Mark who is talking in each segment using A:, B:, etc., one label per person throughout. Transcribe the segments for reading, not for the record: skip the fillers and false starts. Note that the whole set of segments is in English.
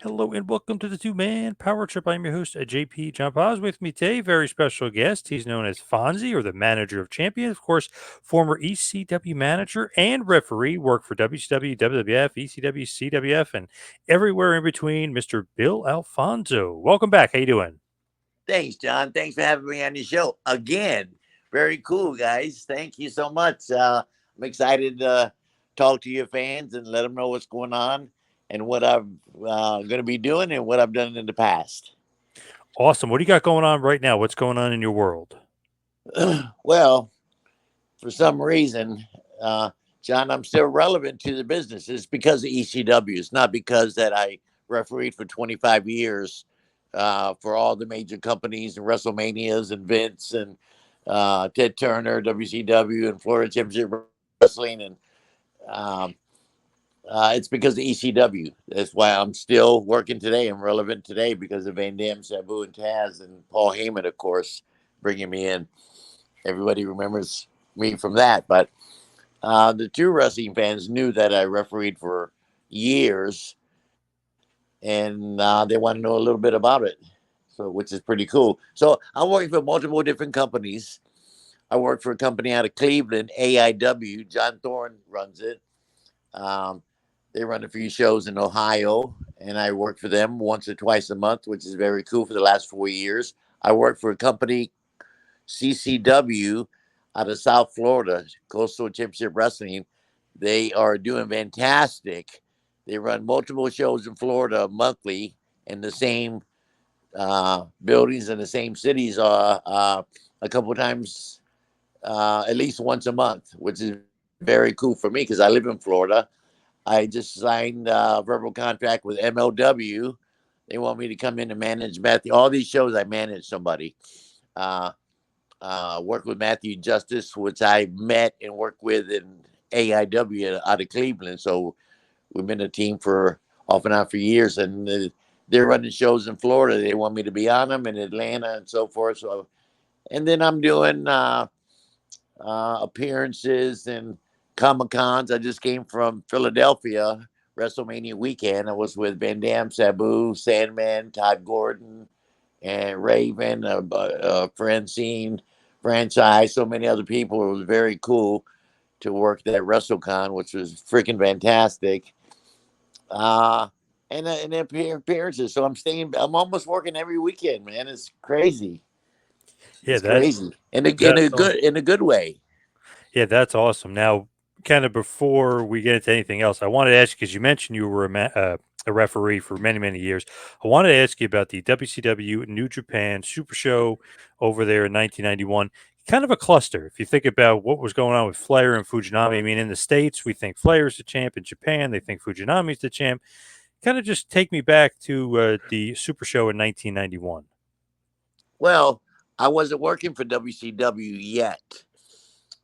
A: Hello and welcome to the two-man power trip. I'm your host, JP John Paz. With me today, very special guest. He's known as Fonzie, or the Manager of Champions. Of course, former ECW manager and referee. Worked for WCW, WWF, ECW, CWF, and everywhere in between. Mr. Bill Alfonso. Welcome back. How you doing?
B: Thanks, John. Thanks for having me on your show again. Very cool, guys. Thank you so much. I'm excited to talk to your fans and let them know what's going on and what I'm going to be doing and what I've done in the past.
A: Awesome. What do you got going on right now? What's going on in your world?
B: Well, for some reason, uh, John, I'm still relevant to the business. It's because of ECW. It's not because that I refereed for 25 years for all the major companies and WrestleManias and Vince and Ted Turner, WCW, and Florida Championship Wrestling. And um, it's because of ECW. That's why I'm still working today. I'm relevant today because of Van Dam, Sabu, and Taz, and Paul Heyman, of course, bringing me in. Everybody remembers me from that. But the two wrestling fans knew that I refereed for years, and they want to know a little bit about it. So, which is pretty cool. So, I'm working for multiple different companies. I work for a company out of Cleveland, AIW. John Thorne runs it. Um, they run a few shows in Ohio, and I work for them once or twice a month, which is very cool for the last 4 years. I work for a company, CCW, out of South Florida, Coastal Championship Wrestling. They are doing fantastic. They run multiple shows in Florida monthly in the same buildings in the same cities a couple times, at least once a month, which is very cool for me because I live in Florida. I just signed a verbal contract with MLW. They want me to come in and manage Matthew. All these shows, I manage somebody. Uh, work with Matthew Justice, which I met and worked with in AIW out of Cleveland. So we've been a team for off and on for years, and they're running shows in Florida. They want me to be on them in Atlanta and so forth. So, and then I'm doing appearances and Comic Cons. I just came from Philadelphia WrestleMania weekend. I was with Van Dam, Sabu, Sandman, Todd Gordon, and Raven, Francine, franchise, so many other people. It was very cool to work that WrestleCon, which was freaking fantastic. Uh, and appearances. So I'm staying. I'm almost working every weekend, man. It's crazy.
A: Yeah,
B: It's crazy
A: that's awesome.
B: in a good way.
A: Yeah, that's awesome. Now, kind of before we get into anything else, I wanted to ask you because you mentioned you were a referee for many, many years. I wanted to ask you about the WCW New Japan Super Show over there in 1991. Kind of a cluster. If you think about what was going on with Flair and Fujinami, I mean, in the States, we think Flair's the champ. In Japan, they think Fujinami's the champ. Kind of just take me back to the Super Show in 1991.
B: Well, I wasn't working for WCW yet.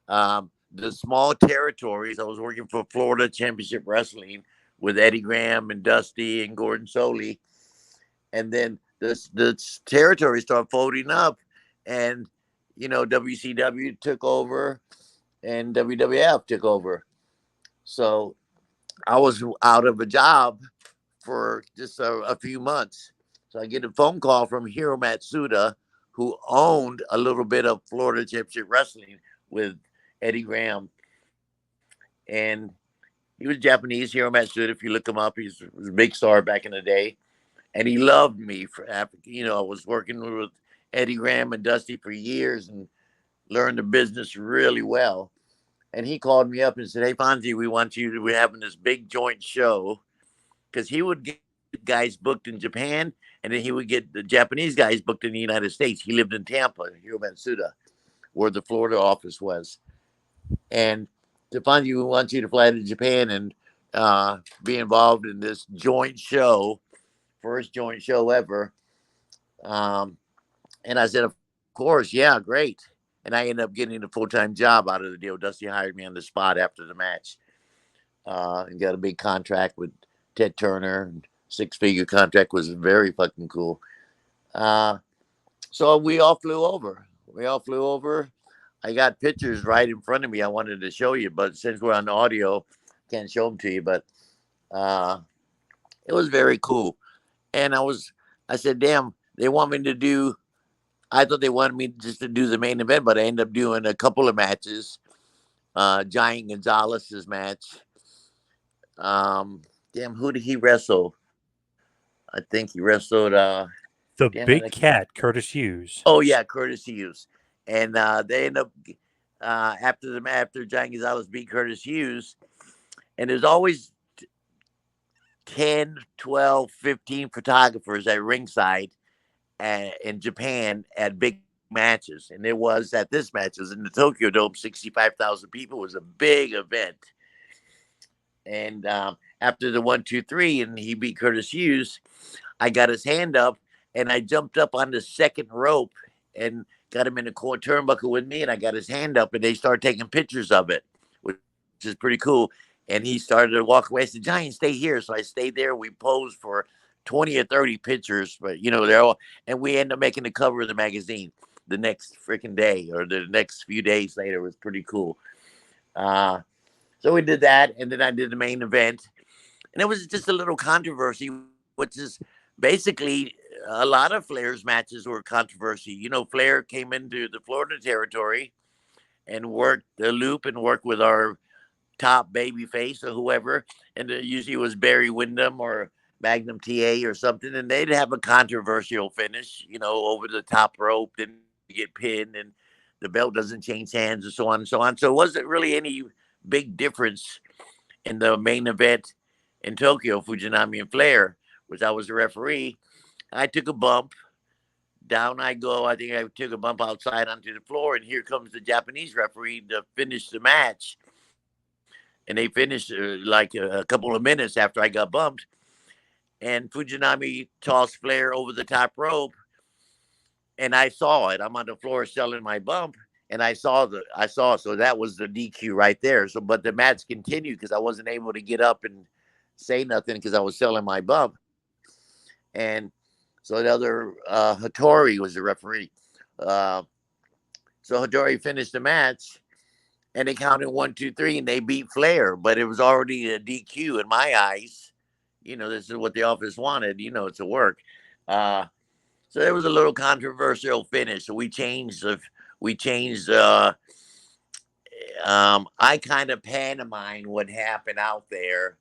B: The small territories. I was working for Florida Championship Wrestling with Eddie Graham and Dusty and Gordon Soley, and then the territory started folding up, and WCW took over and WWF took over. So I was out of a job for just a few months. So I get a phone call from Hiro Matsuda, who owned a little bit of Florida Championship Wrestling with Eddie Graham. And he was Japanese, Hiro Matsuda. If you look him up, was a big star back in the day. And he loved me for Africa. I was working with Eddie Graham and Dusty for years and learned the business really well. And he called me up and said, "Hey, Fonzie, we're having this big joint show." Because he would get guys booked in Japan, and then he would get the Japanese guys booked in the United States. He lived in Tampa, Hiro Matsuda, where the Florida office was. And Fonzie, we want you to fly to Japan and be involved in this joint show, first joint show ever. Um, and I said, "Of course, yeah, great." And I ended up getting a full time job out of the deal. Dusty hired me on the spot after the match, and got a big contract with Ted Turner. And six-figure contract was very fucking cool. Uh, so we all flew over. We all flew over. I got pictures right in front of me. I wanted to show you, but since we're on audio, can't show them to you. But uh, it was very cool. And I said, damn, they want me to do. I thought they wanted me just to do the main event, but I ended up doing a couple of matches. Giant Gonzalez's match. Damn, who did he wrestle? I think he wrestled.
A: The
B: Damn it!
A: big cat, Curtis Hughes.
B: Oh yeah, Curtis Hughes, and they end up after Giant Gonzalez beat Curtis Hughes, and there's always 10, 12, 15 photographers at ringside in Japan at big matches, and it was at this match. It was in the Tokyo Dome, 65,000 people. It was a big event, and after the 1, 2, 3, and he beat Curtis Hughes, I got his hand up and I jumped up on the second rope and got him in the turnbuckle with me. And I got his hand up and they started taking pictures of it, which is pretty cool. And he started to walk away. I said, Giant, stay here. So I stayed there. We posed for 20 or 30 pictures, but they're all, and we ended up making the cover of the magazine the next freaking day or the next few days later. It was pretty cool. So we did that. And then I did the main event. And it was just a little controversy, which is basically a lot of Flair's matches were controversy. Flair came into the Florida territory and worked the loop and worked with our top baby face or whoever. And usually it was Barry Windham or Magnum TA or something. And they'd have a controversial finish, over the top rope, then get pinned and the belt doesn't change hands and so on and so on. So it wasn't really any big difference in the main event in Tokyo, Fujinami and Flair, which I was the referee. I took a bump. Down I go. I think I took a bump outside onto the floor, and here comes the Japanese referee to finish the match. And they finished like a couple of minutes after I got bumped. And Fujinami tossed Flair over the top rope, and I saw it. I'm on the floor selling my bump, and I saw. So that was the DQ right there. So, but the match continued because I wasn't able to get up and say nothing because I was selling my bump. And so the other Hattori was the referee. So Hattori finished the match, and they counted 1, 2, 3, and they beat Flair. But it was already a DQ in my eyes. This is what the office wanted. It's a work. So there was a little controversial finish. So we changed. I kind of pantomimed what happened out there,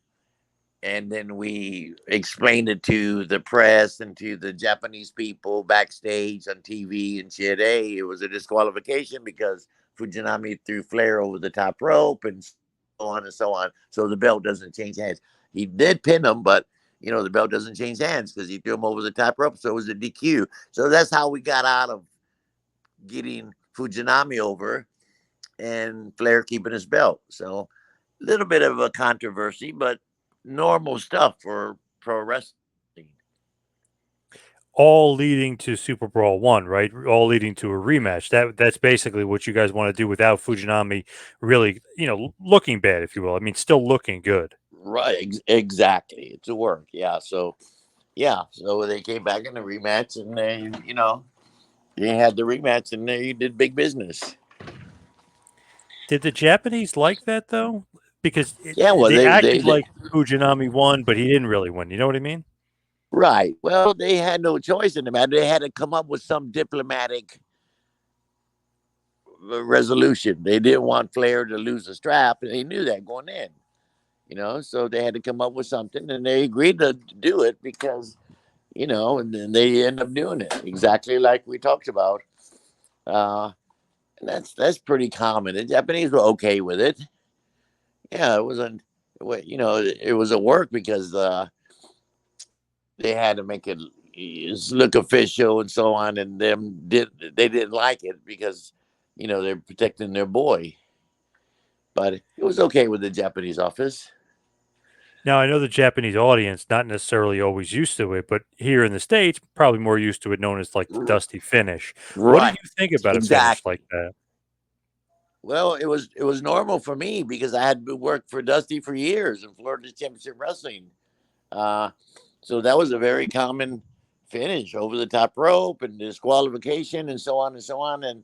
B: and then we explained it to the press and to the Japanese people backstage on TV and shit. Hey, it was a disqualification because Fujinami threw Flair over the top rope and so on and so on. So the belt doesn't change hands. He did pin him, but the belt doesn't change hands because he threw him over the top rope. So it was a DQ. So that's how we got out of getting Fujinami over and Flair keeping his belt. So a little bit of a controversy, but normal stuff for pro wrestling.
A: All leading to Super Brawl 1, right? All leading to a rematch. That's basically what you guys want to do without Fujinami really, looking bad, if you will. I mean, still looking good.
B: Right, exactly. It's a work. Yeah. So they came back in the rematch, and they had the rematch, and they did big business.
A: Did the Japanese like that though? Because
B: Yeah. Well,
A: they
B: they
A: acted like Fujinami won, but he didn't really win. You know what I mean?
B: right. Well, they had no choice in the matter. They had to come up with some diplomatic resolution. They didn't want Flair to lose the strap, and they knew that going in. So they had to come up with something, and they agreed to do it because and then they end up doing it exactly like we talked about. And that's pretty common. The Japanese were okay with it. Yeah, it wasn't. It was a work because they had to make it look official and so on, and they didn't like it because they're protecting their boy. But it was okay with the Japanese office.
A: Now I know the Japanese audience not necessarily always used to it, but here in the States, probably more used to it, known as like the dusty finish. What do
B: Right,
A: you think about a finish like
B: exactly.
A: that?
B: Well, it was normal for me because I had worked for Dusty for years in Florida Championship Wrestling. Uh, so that was a very common finish over the top rope and disqualification and so on and so on. And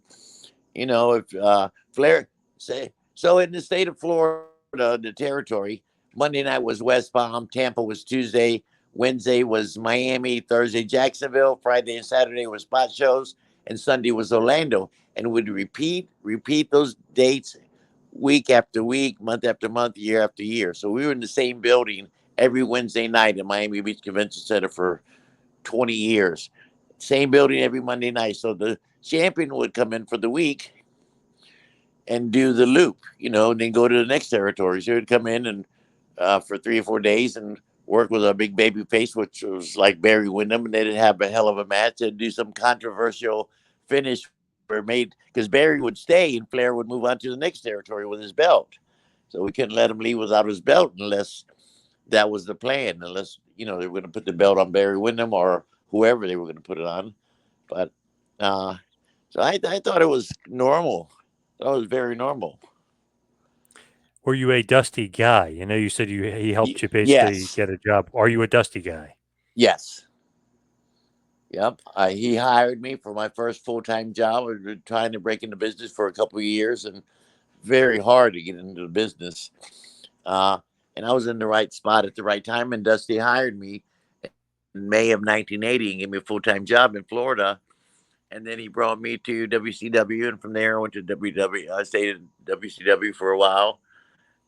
B: if Flair say so in the state of Florida, the territory, Monday night was West Palm, Tampa was Tuesday, Wednesday was Miami, Thursday Jacksonville, Friday and Saturday was spot shows, and Sunday was Orlando. And would repeat those dates week after week, month after month, year after year. So we were in the same building every Wednesday night in Miami Beach Convention Center for 20 years. Same building every Monday night. So the champion would come in for the week and do the loop, and then go to the next territory. So he'd come in and for 3 or 4 days and work with a big baby face, which was like Barry Windham, and they'd have a hell of a match and do some controversial finish where made because Barry would stay and Flair would move on to the next territory with his belt. So we couldn't let him leave without his belt unless that was the plan, unless they were going to put the belt on Barry Windham or whoever they were going to put it on. But so I thought it was normal. That was very normal.
A: Were you a Dusty guy? You said he helped you basically
B: Yes,
A: get a job. Are you a Dusty guy?
B: yes, yep. He hired me for my first full time job. I've been trying to break into business for a couple of years, and very hard to get into the business. Uh, and I was in the right spot at the right time, and Dusty hired me in May of 1980 and gave me a full time job in Florida. And then he brought me to WCW, and from there I went to WW. I stayed at WCW for a while,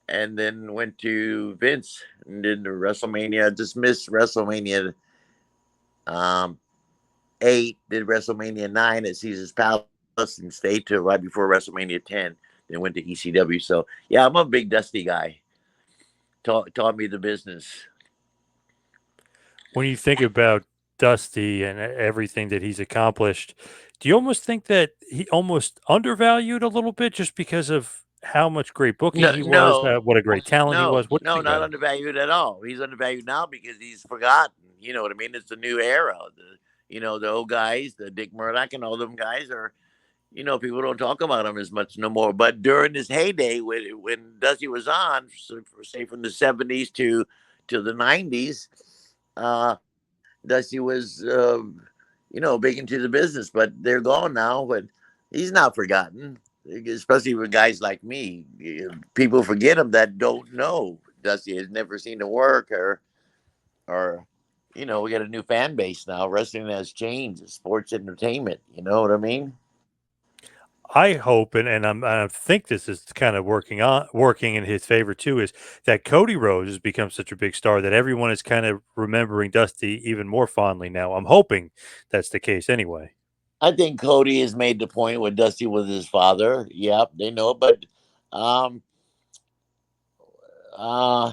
B: and then went to Vince and did the WrestleMania. I just missed WrestleMania um, 8, did WrestleMania 9 at Caesar's Palace, and stayed to right before WrestleMania 10. Then went to ECW. So yeah, I'm a big Dusty guy. Taught me the business.
A: When you think about Dusty and everything that he's accomplished, do you almost think that he almost undervalued a little bit just because of how much great booking
B: No,
A: he was,
B: no,
A: what a great talent he was? What do you
B: no,
A: think
B: not
A: about him?
B: undervalued at all. He's undervalued now because he's forgotten. You know what I mean? It's the new era. The old guys, the Dick Murdoch and all them guys are. People don't talk about him as much no more. But during his heyday, when Dusty was on, so say from the '70s to the '90s, Dusty was big into the business. But they're gone now. But he's not forgotten, especially with guys like me. People forget him that don't know Dusty has never seen him work or we got a new fan base now. Wrestling has changed. It's sports entertainment. You know what I mean?
A: I hope, and I think this is kind of working in his favor too, is that Cody Rhodes has become such a big star that everyone is kind of remembering Dusty even more fondly now. I'm hoping that's the case anyway.
B: I think Cody has made the point with Dusty with his father. Yep, they know, but um, uh,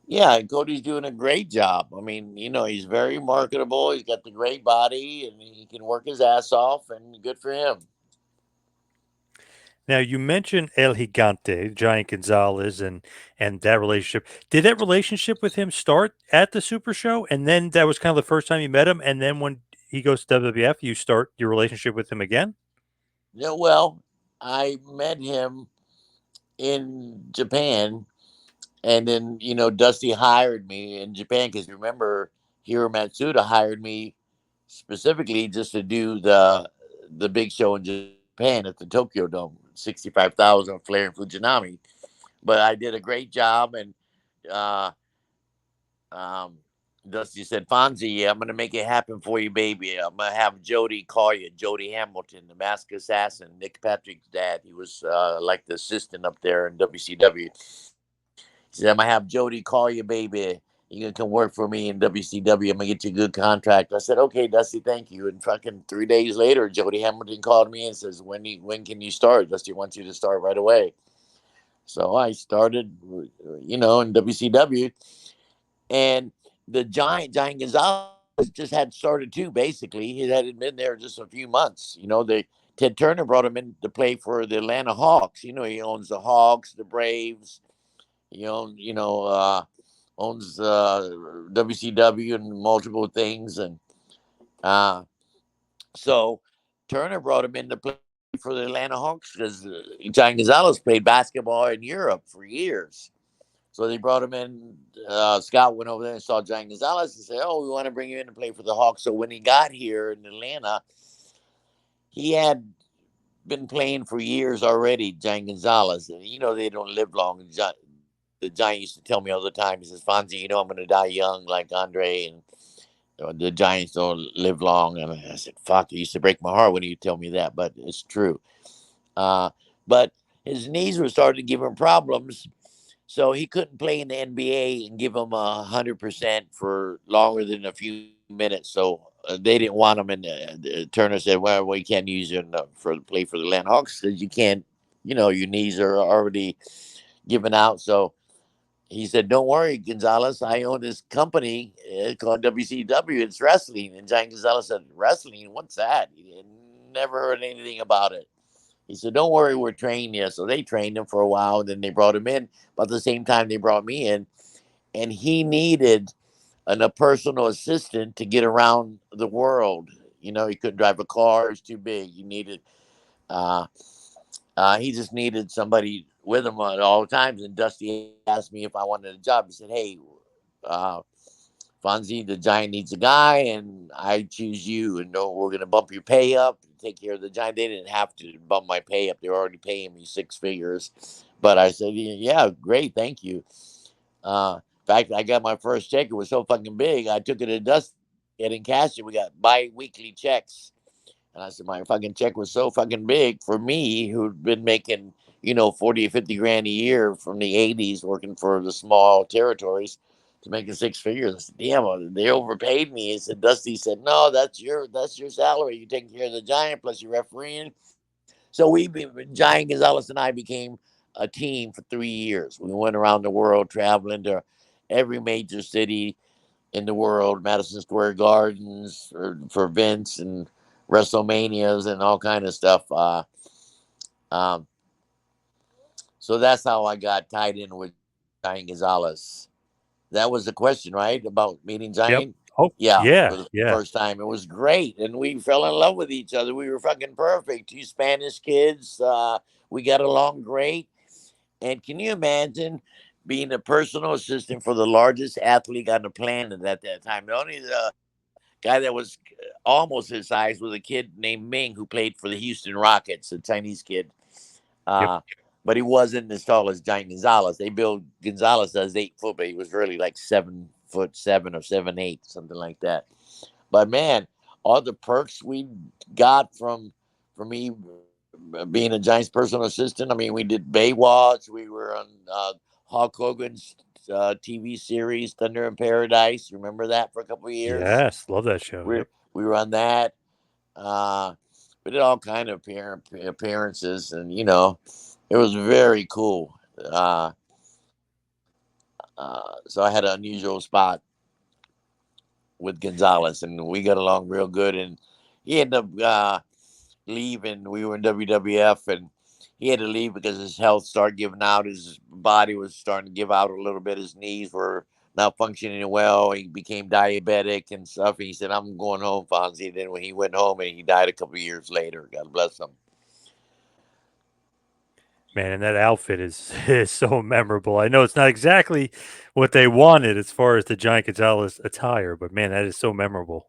B: yeah, Cody's doing a great job. I mean, he's very marketable. He's got the great body, and he can work his ass off, and good for him.
A: Now you mentioned El Gigante, Giant Gonzalez, and that relationship. Did that relationship with him start at the Super Show, and then that was kind of the first time you met him, and then when he goes to WWF, you start your relationship with him again?
B: Yeah, well, I met him in Japan, and then Dusty hired me in Japan because remember, Hiro Matsuda hired me specifically just to do the big show in Japan at the Tokyo Dome, 65,000 Flair and Fujinami. But I did a great job, and uh, um, Dusty said, "Fonzie, I'm going to make it happen for you, baby. I'm going to have Jody call you, Jody Hamilton, the masked assassin, Nick Patrick's dad. He was like the assistant up there in WCW. He said, I'm going to have Jody call you, baby. You're going to come work for me in WCW. I'm going to get you a good contract." I said, "Okay, Dusty, thank you." And fucking 3 days later, Jody Hamilton called me and says, when can you start? Dusty wants you to start right away. So I started, in WCW. And the Giant Gonzalez just had started too, basically. He hadn't been there just a few months. Ted Turner brought him in to play for the Atlanta Hawks. He owns the Hawks, the Braves. He owns WCW and multiple things. And uh, so Turner brought him in to play for the Atlanta Hawks because Giant Gonzalez played basketball in Europe for years. So they brought him in. Scott went over there and saw Giant Gonzalez and said, "Oh, we want to bring you in to play for the Hawks." So when he got here in Atlanta, he had been playing for years already, Giant Gonzalez. And they don't live long. The the Giant used to tell me all the time. He says, Fonzie, you know I'm going to die young like Andre, and the Giants don't live long. And I said, fuck, it used to break my heart when you tell me that, but it's true. Uh, but his knees were starting to give him problems, so he couldn't play in the NBA and give him 100% for longer than a few minutes. So they didn't want him, and Turner said, "Well, we can't use you for play for the Atlanta Hawks because you can't. Your knees are already giving out." So he said, "Don't worry, Gonzalez. I own this company called WCW. It's wrestling." And Giant Gonzalez said, "Wrestling? What's that?" He had never heard anything about it. He said, "Don't worry, we're training you." So they trained him for a while, and then they brought him in. But at the same time, they brought me in, and he needed a personal assistant to get around the world. He couldn't drive a car; it's too big. Uh, he just needed somebody with him at all times. And Dusty asked me if I wanted a job. He said, "Hey, uh, Fonzie, the Giant needs a guy, and I choose you. And no, we're going to bump your pay up, take care of the Giant." They didn't have to bump my pay up; they were already paying me six figures. But I said, "Yeah, great, thank you." In fact, I got my first check. It was so fucking big. I took it to Dusty and cashed it. We got bi-weekly checks. And I said, my fucking check was so fucking big for me, who'd been making, 40 or 50 grand a year from the 80s working for the small territories to making six figures. I said, damn, they overpaid me. He said, Dusty said, no, that's your salary. You taking care of the Giant plus your refereeing. So Giant Gonzalez and I became a team for 3 years. We went around the world traveling to every major city in the world, Madison Square Gardens for events and WrestleManias and all kind of stuff. Um, so that's how I got tied in with Giant Gonzalez. That was the question, right? About meeting
A: Yep.
B: Giant?
A: Oh,
B: Yeah, for
A: yeah,
B: the
A: yeah.
B: first time. It was great. And we fell in love with each other. We were fucking perfect. Two Spanish kids. We got along great. And can you imagine being a personal assistant for the largest athlete on the planet at that time? The only guy that was almost his size was a kid named Ming who played for the Houston Rockets, a Chinese kid.
A: Yep.
B: Uh, but he wasn't as tall as Giant Gonzalez. They built Gonzalez as 8 foot, but he was really like 7 foot 7 or 7'8", something like that. But man, all the perks we got from me being a Giants personal assistant. I mean, we did Baywatch. We were on Hulk Hogan's TV series Thunder in Paradise. Remember that for a couple of years?
A: Yes. Love that show.
B: We
A: Yep.
B: we were on that. Uh, we did all kind of appearances, and it was very cool. So I had an unusual spot with Gonzalez, and we got along real good. And he ended up leaving. We were in WWF, and he had to leave because his health started giving out. His body was starting to give out a little bit. His knees were not functioning well. He became diabetic and stuff. And he said, "I'm going home, Fonzie." And then when he went home, and he died a couple of years later. God bless him.
A: Man, and that outfit is is so memorable. I know it's not exactly what they wanted as far as the Giant Gonzalez attire, but man, that is so memorable.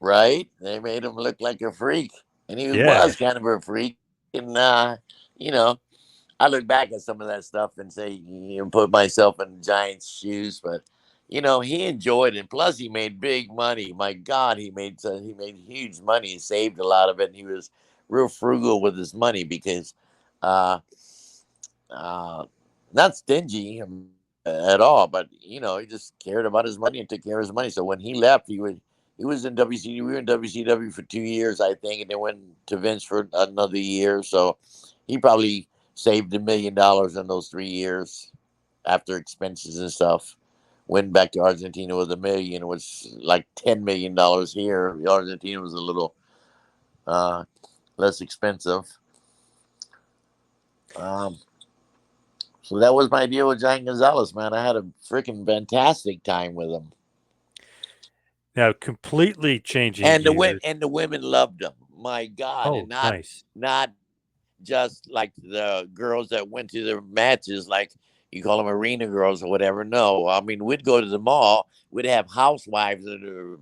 B: Right? They made him look like a freak, and he
A: Yeah.
B: was kind of a freak. And you know, I look back at some of that stuff and say, put myself in the Giants' shoes, but he enjoyed it. Plus, he made big money. My God, he made huge money. He saved a lot of it. And he was real frugal with his money because, uh, uh, not stingy at all, but he just cared about his money and took care of his money. So when he left, he was in WCW. We were in WCW for 2 years, I think, and then went to Vince for another year. So he probably saved $1 million in those 3 years after expenses and stuff. Went back to Argentina with $1 million. It was like $10 million here. Argentina was a little uh, less expensive. Um, so that was my deal with Giant Gonzalez, man. I had a freaking fantastic time with him,
A: Now, completely changing
B: and the
A: gears.
B: women loved him. My God, and
A: Oh, nice.
B: not just like the girls that went to the matches, like you call them arena girls or whatever. No, I mean, we'd go to the mall, we'd have housewives that are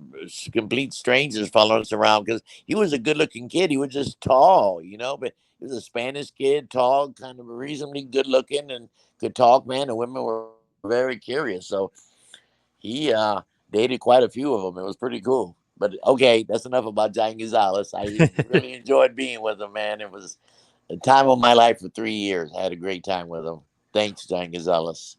B: complete strangers following us around because he was a good looking kid. He was just tall, but he was a Spanish kid, tall, kind of reasonably good looking, and could talk, man. The women were very curious. So he dated quite a few of them. It was pretty cool. But okay, that's enough about Giant Gonzalez. I really enjoyed being with him, man. It was the time of my life for 3 years. I had a great time with him. Thanks, Giant Gonzalez.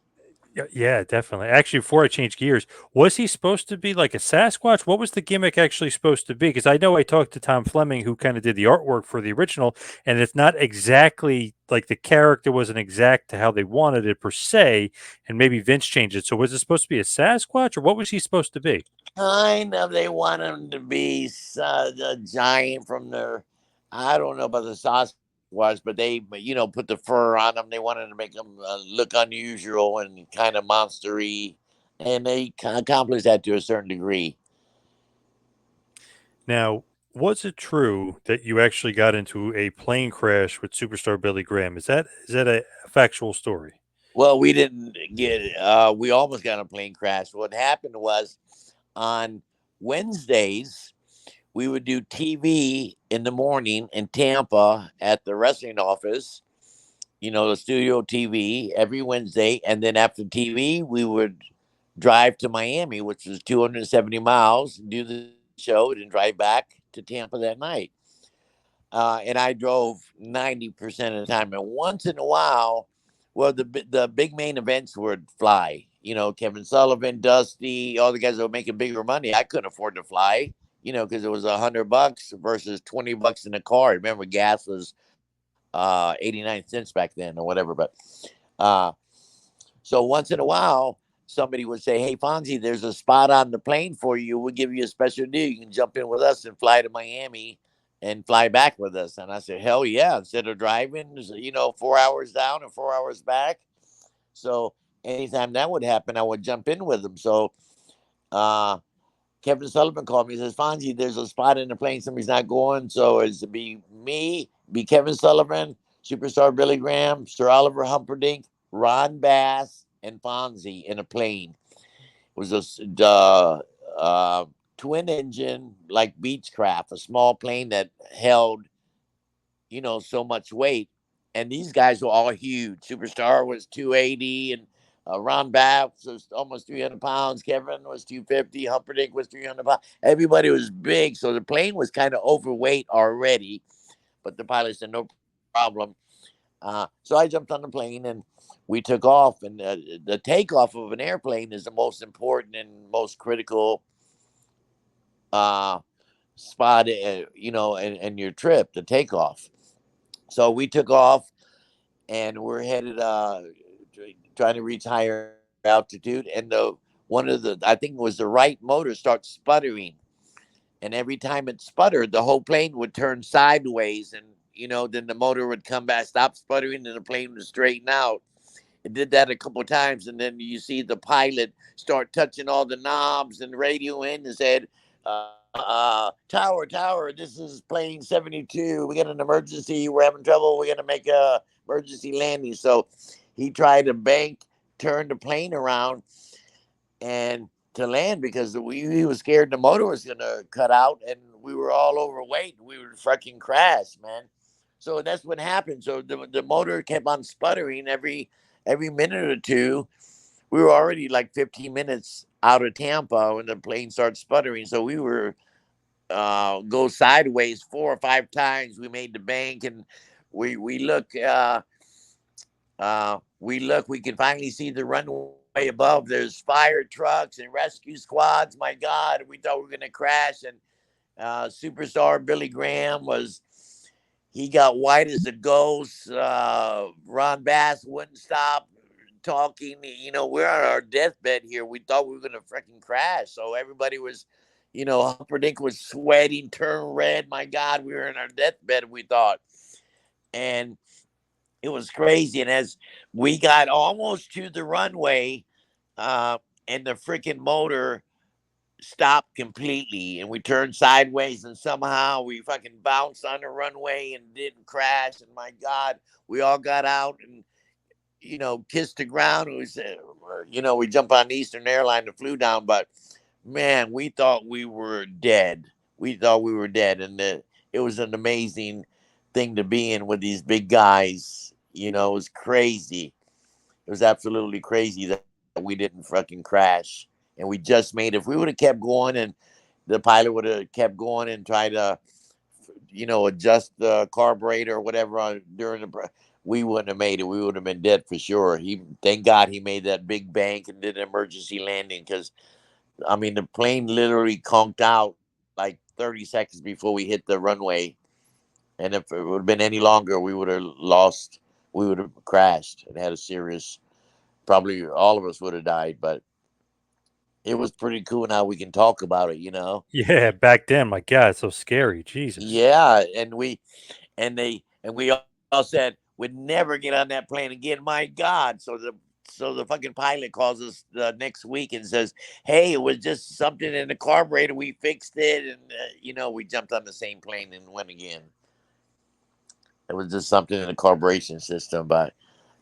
A: Yeah, definitely. Actually, before I change gears, was he supposed to be like a Sasquatch? What was the gimmick actually supposed to be? Because I know I talked to Tom Fleming, who kind of did the artwork for the original, and it's not exactly like the character wasn't exact to how they wanted it per se, and maybe Vince changed it. So was it supposed to be a Sasquatch, or what was he supposed to be?
B: Kind of, they want him to be a giant from their. I don't know about the Sasquatch, but put the fur on him. They wanted to make him look unusual and kind of monstery, and they accomplished that to a certain degree.
A: Now, was it true that you actually got into a plane crash with superstar Billy Graham? Is that a factual story?
B: Well, we didn't get. We almost got in a plane crash. What happened was on Wednesdays we would do TV in the morning in Tampa at the wrestling office. The studio TV every Wednesday, and then after TV we would drive to Miami, which was 270 miles, do the show, and drive back to Tampa that night. And I drove 90% of the time. And once in a while, well, the big main events would fly. Kevin Sullivan, Dusty, all the guys that were making bigger money. I couldn't afford to fly, because it was $100 versus $20 in the car. Remember, gas was 89 cents back then or whatever. But uh, so once in a while, somebody would say, "Hey, Fonzie, there's a spot on the plane for you. We'll give you a special deal. You can jump in with us and fly to Miami and fly back with us." And I said, "Hell yeah!" Instead of driving, 4 hours down and 4 hours back. So anytime that would happen, I would jump in with them. So uh, Kevin Sullivan called me and says, "Fonzie, there's a spot in the plane. Somebody's not going. So it's to be me, be Kevin Sullivan, superstar Billy Graham, Sir Oliver Humperdinck, Ron Bass, and Fonzie in a plane." It was a twin engine, like Beechcraft, a small plane that held, so much weight. And these guys were all huge. Superstar was 280, and Ron Bass was almost 300 pounds. Kevin was 250. Humperdinck was 300 pounds. Everybody was big. So the plane was kind of overweight already. But the pilot said, "No problem." So I jumped on the plane and we took off. And the takeoff of an airplane is the most important and most critical uh, spot, in your trip, the takeoff. So we took off and we're headed, trying to reach higher altitude. And one of the, I think it was the right motor, starts sputtering. And every time it sputtered, the whole plane would turn sideways. And, then the motor would come back, stop sputtering, and the plane would straighten out. It did that a couple of times. And then you see the pilot start touching all the knobs and radio in and said, tower, this is plane 72. We got an emergency. We're having trouble. We're going to make a emergency landing. So he tried to bank, turn the plane around and to land because he was scared the motor was going to cut out and we were all overweight. We would fucking crash, man. So that's what happened. So the motor kept on sputtering every minute or two. We were already like 15 minutes out of Tampa when the plane started sputtering. So we were go sideways 4 or 5 times. We made the bank and we look. We can finally see the runway above. There's fire trucks and rescue squads. My God, we thought we were gonna crash. And superstar Billy Graham he got white as a ghost. Ron Bass wouldn't stop talking. We're on our deathbed here. We thought we were gonna freaking crash. So everybody was, Humperdinck was sweating, turned red. My God, we were in our deathbed, we thought. And it was crazy. And as we got almost to the runway, uh, and the freaking motor stopped completely, and we turned sideways, and somehow we fucking bounced on the runway and didn't crash. And my God, we all got out and kissed the ground. We said, we jumped on Eastern Airline and flew down, but man, we thought we were dead. We thought we were dead, and it was an amazing thing to be in with these big guys. It was crazy. It was absolutely crazy that we didn't fucking crash. And we just made, if we would have kept going and the pilot would have kept going and tried to, adjust the carburetor or whatever during the, we wouldn't have made it. We would have been dead for sure. Thank God he made that big bank and did an emergency landing, because I mean the plane literally conked out like 30 seconds before we hit the runway. And if it would have been any longer, we would have lost. We would have crashed and had a serious. Probably all of us would have died, but it was pretty cool. Now we can talk about it.
A: Yeah, back then, my God, it's so scary. Jesus.
B: Yeah, and we all said we'd never get on that plane again. My God! So the fucking pilot calls us the next week and says, "Hey, it was just something in the carburetor. We fixed it, and we jumped on the same plane and went again. It was just something in the carburation system, but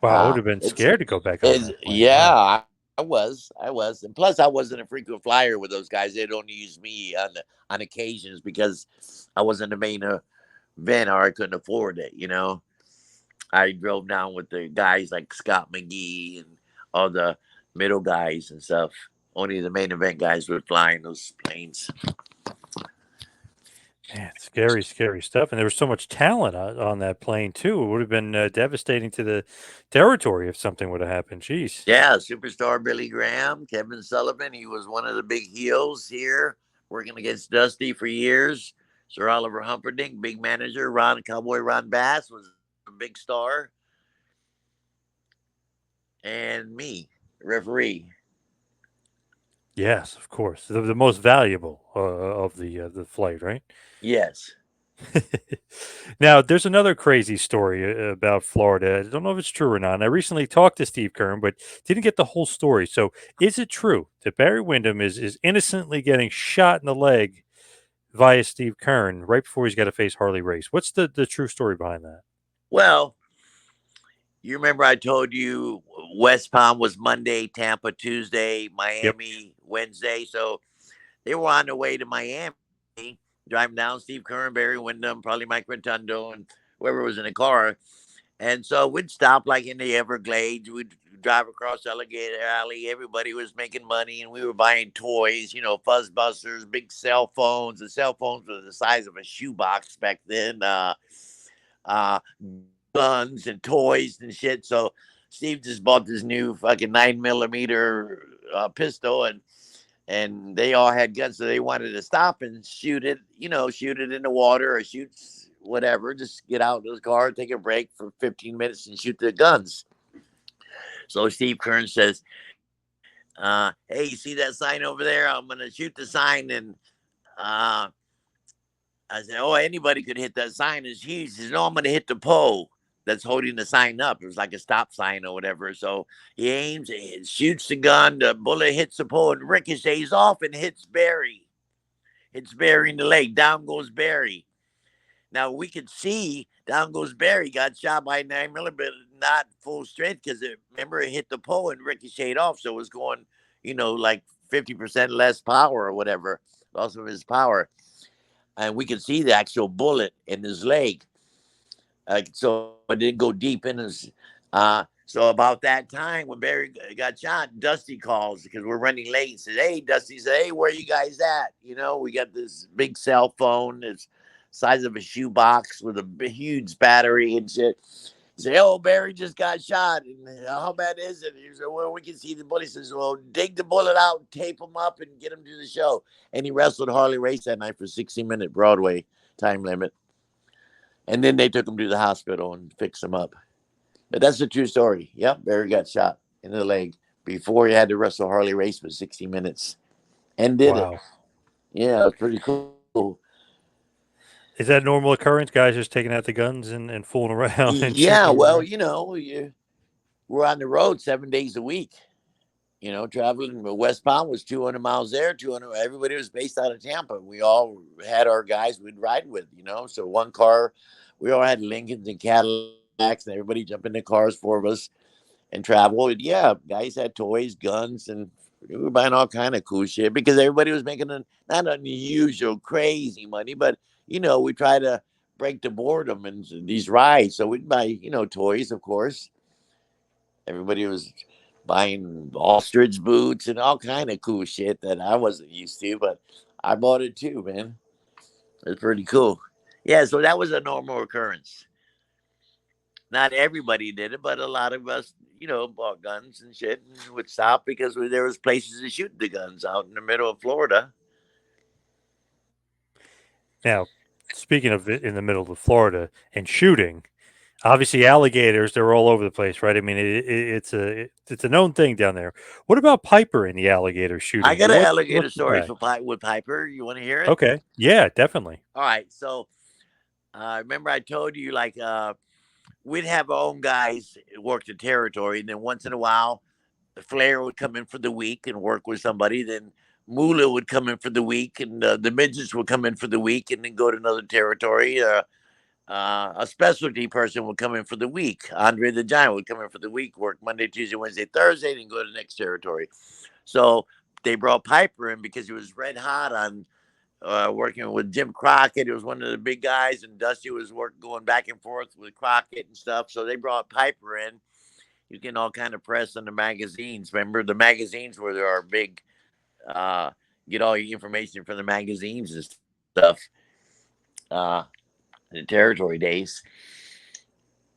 A: Wow, I would have been
B: it's
A: scared to go back on
B: it's
A: that plane.
B: yeah,
A: Yeah.
B: I was, and plus I wasn't a frequent flyer with those guys. They'd only use me on occasions because I wasn't the main event, or I couldn't afford it. I drove down with the guys like Scott McGee and all the middle guys and stuff. Only the main event guys were flying those planes.
A: Man, scary, scary stuff. And there was so much talent on that plane, too. It would have been devastating to the territory if something would have happened. Jeez.
B: Yeah, superstar Billy Graham, Kevin Sullivan. He was one of the big heels here, working against Dusty for years. Sir Oliver Humperdinck, big manager. Cowboy Ron Bass was a big star. And me, referee.
A: Yes, of course. The most valuable of the flight, right?
B: Yes.
A: Now, there's another crazy story about Florida. I don't know if it's true or not. And I recently talked to Steve Kern, but didn't get the whole story. So, is it true that Barry Windham is innocently getting shot in the leg via Steve Kern right before he's got to face Harley Race? What's the true story behind that?
B: Well, you remember I told you West Palm was Monday, Tampa Tuesday,
A: Yep.
B: Miami Wednesday. So they were on their way to Miami, driving down. Steve Kern, Barry Windham, probably Mike Rotundo, and whoever was in the car. And so we'd stop like in the Everglades. We'd drive across Alligator Alley. Everybody was making money, and we were buying toys, fuzzbusters, big cell phones. The cell phones were the size of a shoebox back then. Uh, Guns and toys and shit. So Steve just bought this new fucking 9mm pistol, and they all had guns, so they wanted to stop and shoot it. Shoot it in the water or shoot whatever. Just get out of the car, take a break for 15 minutes, and shoot the guns. So Steve Kern says, "Hey, you see that sign over there? I'm gonna shoot the sign." And uh, I said, "Oh, anybody could hit that sign. It's huge." He says, "No, I'm gonna hit the pole that's holding the sign up." It was like a stop sign or whatever. So he aims, shoots the gun, the bullet hits the pole and ricochets off and hits Barry. Hits Barry in the leg. Down goes Barry. Now we could see down goes Barry, got shot by 9mm, not full strength, because remember it hit the pole and ricocheted off. So it was going, like 50% less power or whatever, loss of his power. And we could see the actual bullet in his leg. So it didn't go deep in his. So about that time when Barry got shot, Dusty calls because we're running late. He says, "Hey, Dusty said, hey, where you guys at? We got this big cell phone. It's size of a shoebox with a huge battery and shit." He said, "Oh, Barry just got shot. And how bad is it?" He said, "Well, we can see the bullet." He says, "Well, dig the bullet out, tape him up, and get him to the show." And he wrestled Harley Race that night for 60-minute Broadway time limit. And then they took him to the hospital and fixed him up. But that's a true story. Yep, Barry got shot in the leg before he had to wrestle Harley Race for 60 minutes and did it.
A: Wow.
B: Yeah, it was pretty cool.
A: Is that a normal occurrence? Guys just taking out the guns and fooling around and
B: Yeah,
A: shooting
B: well,
A: everybody?
B: we're on the road 7 days a week. Traveling. West Palm was 200 miles there. 200. Everybody was based out of Tampa. We all had our guys we'd ride with. So one car, we all had Lincolns and Cadillacs, and everybody jumped in the cars, four of us, and travel. And yeah, guys had toys, guns, and we were buying all kind of cool shit because everybody was making not unusual, crazy money, but we try to break the boredom in these rides. So we'd buy toys, of course. Everybody was buying ostrich boots and all kind of cool shit that I wasn't used to, but I bought it too, man. It's pretty cool. Yeah, so that was a normal occurrence. Not everybody did it, but a lot of us, bought guns and shit and would stop because there was places to shoot the guns out in the middle of Florida.
A: Now, speaking of it in the middle of Florida and shooting, obviously alligators, they're all over the place, right? I mean, it's a known thing down there. What about Piper in the alligator
B: I
A: shooting?
B: got an
A: What's
B: alligator
A: the
B: story
A: guy?
B: for with Piper. You want to hear it?
A: Okay. Yeah, definitely.
B: All right. So, remember I told you like we'd have our own guys work the territory, and then once in a while, the Flair would come in for the week and work with somebody. Then Moolah would come in for the week, and the midgets would come in for the week, and then go to another territory. A specialty person would come in for the week. Andre the Giant would come in for the week, work Monday, Tuesday, Wednesday, Thursday, then go to the next territory. So they brought Piper in because he was red hot on working with Jim Crockett. He was one of the big guys, and Dusty was going back and forth with Crockett and stuff. So they brought Piper in. You can all kind of press on the magazines. Remember, the magazines were our big, uh, get all your information from the magazines and stuff, uh, in the territory days.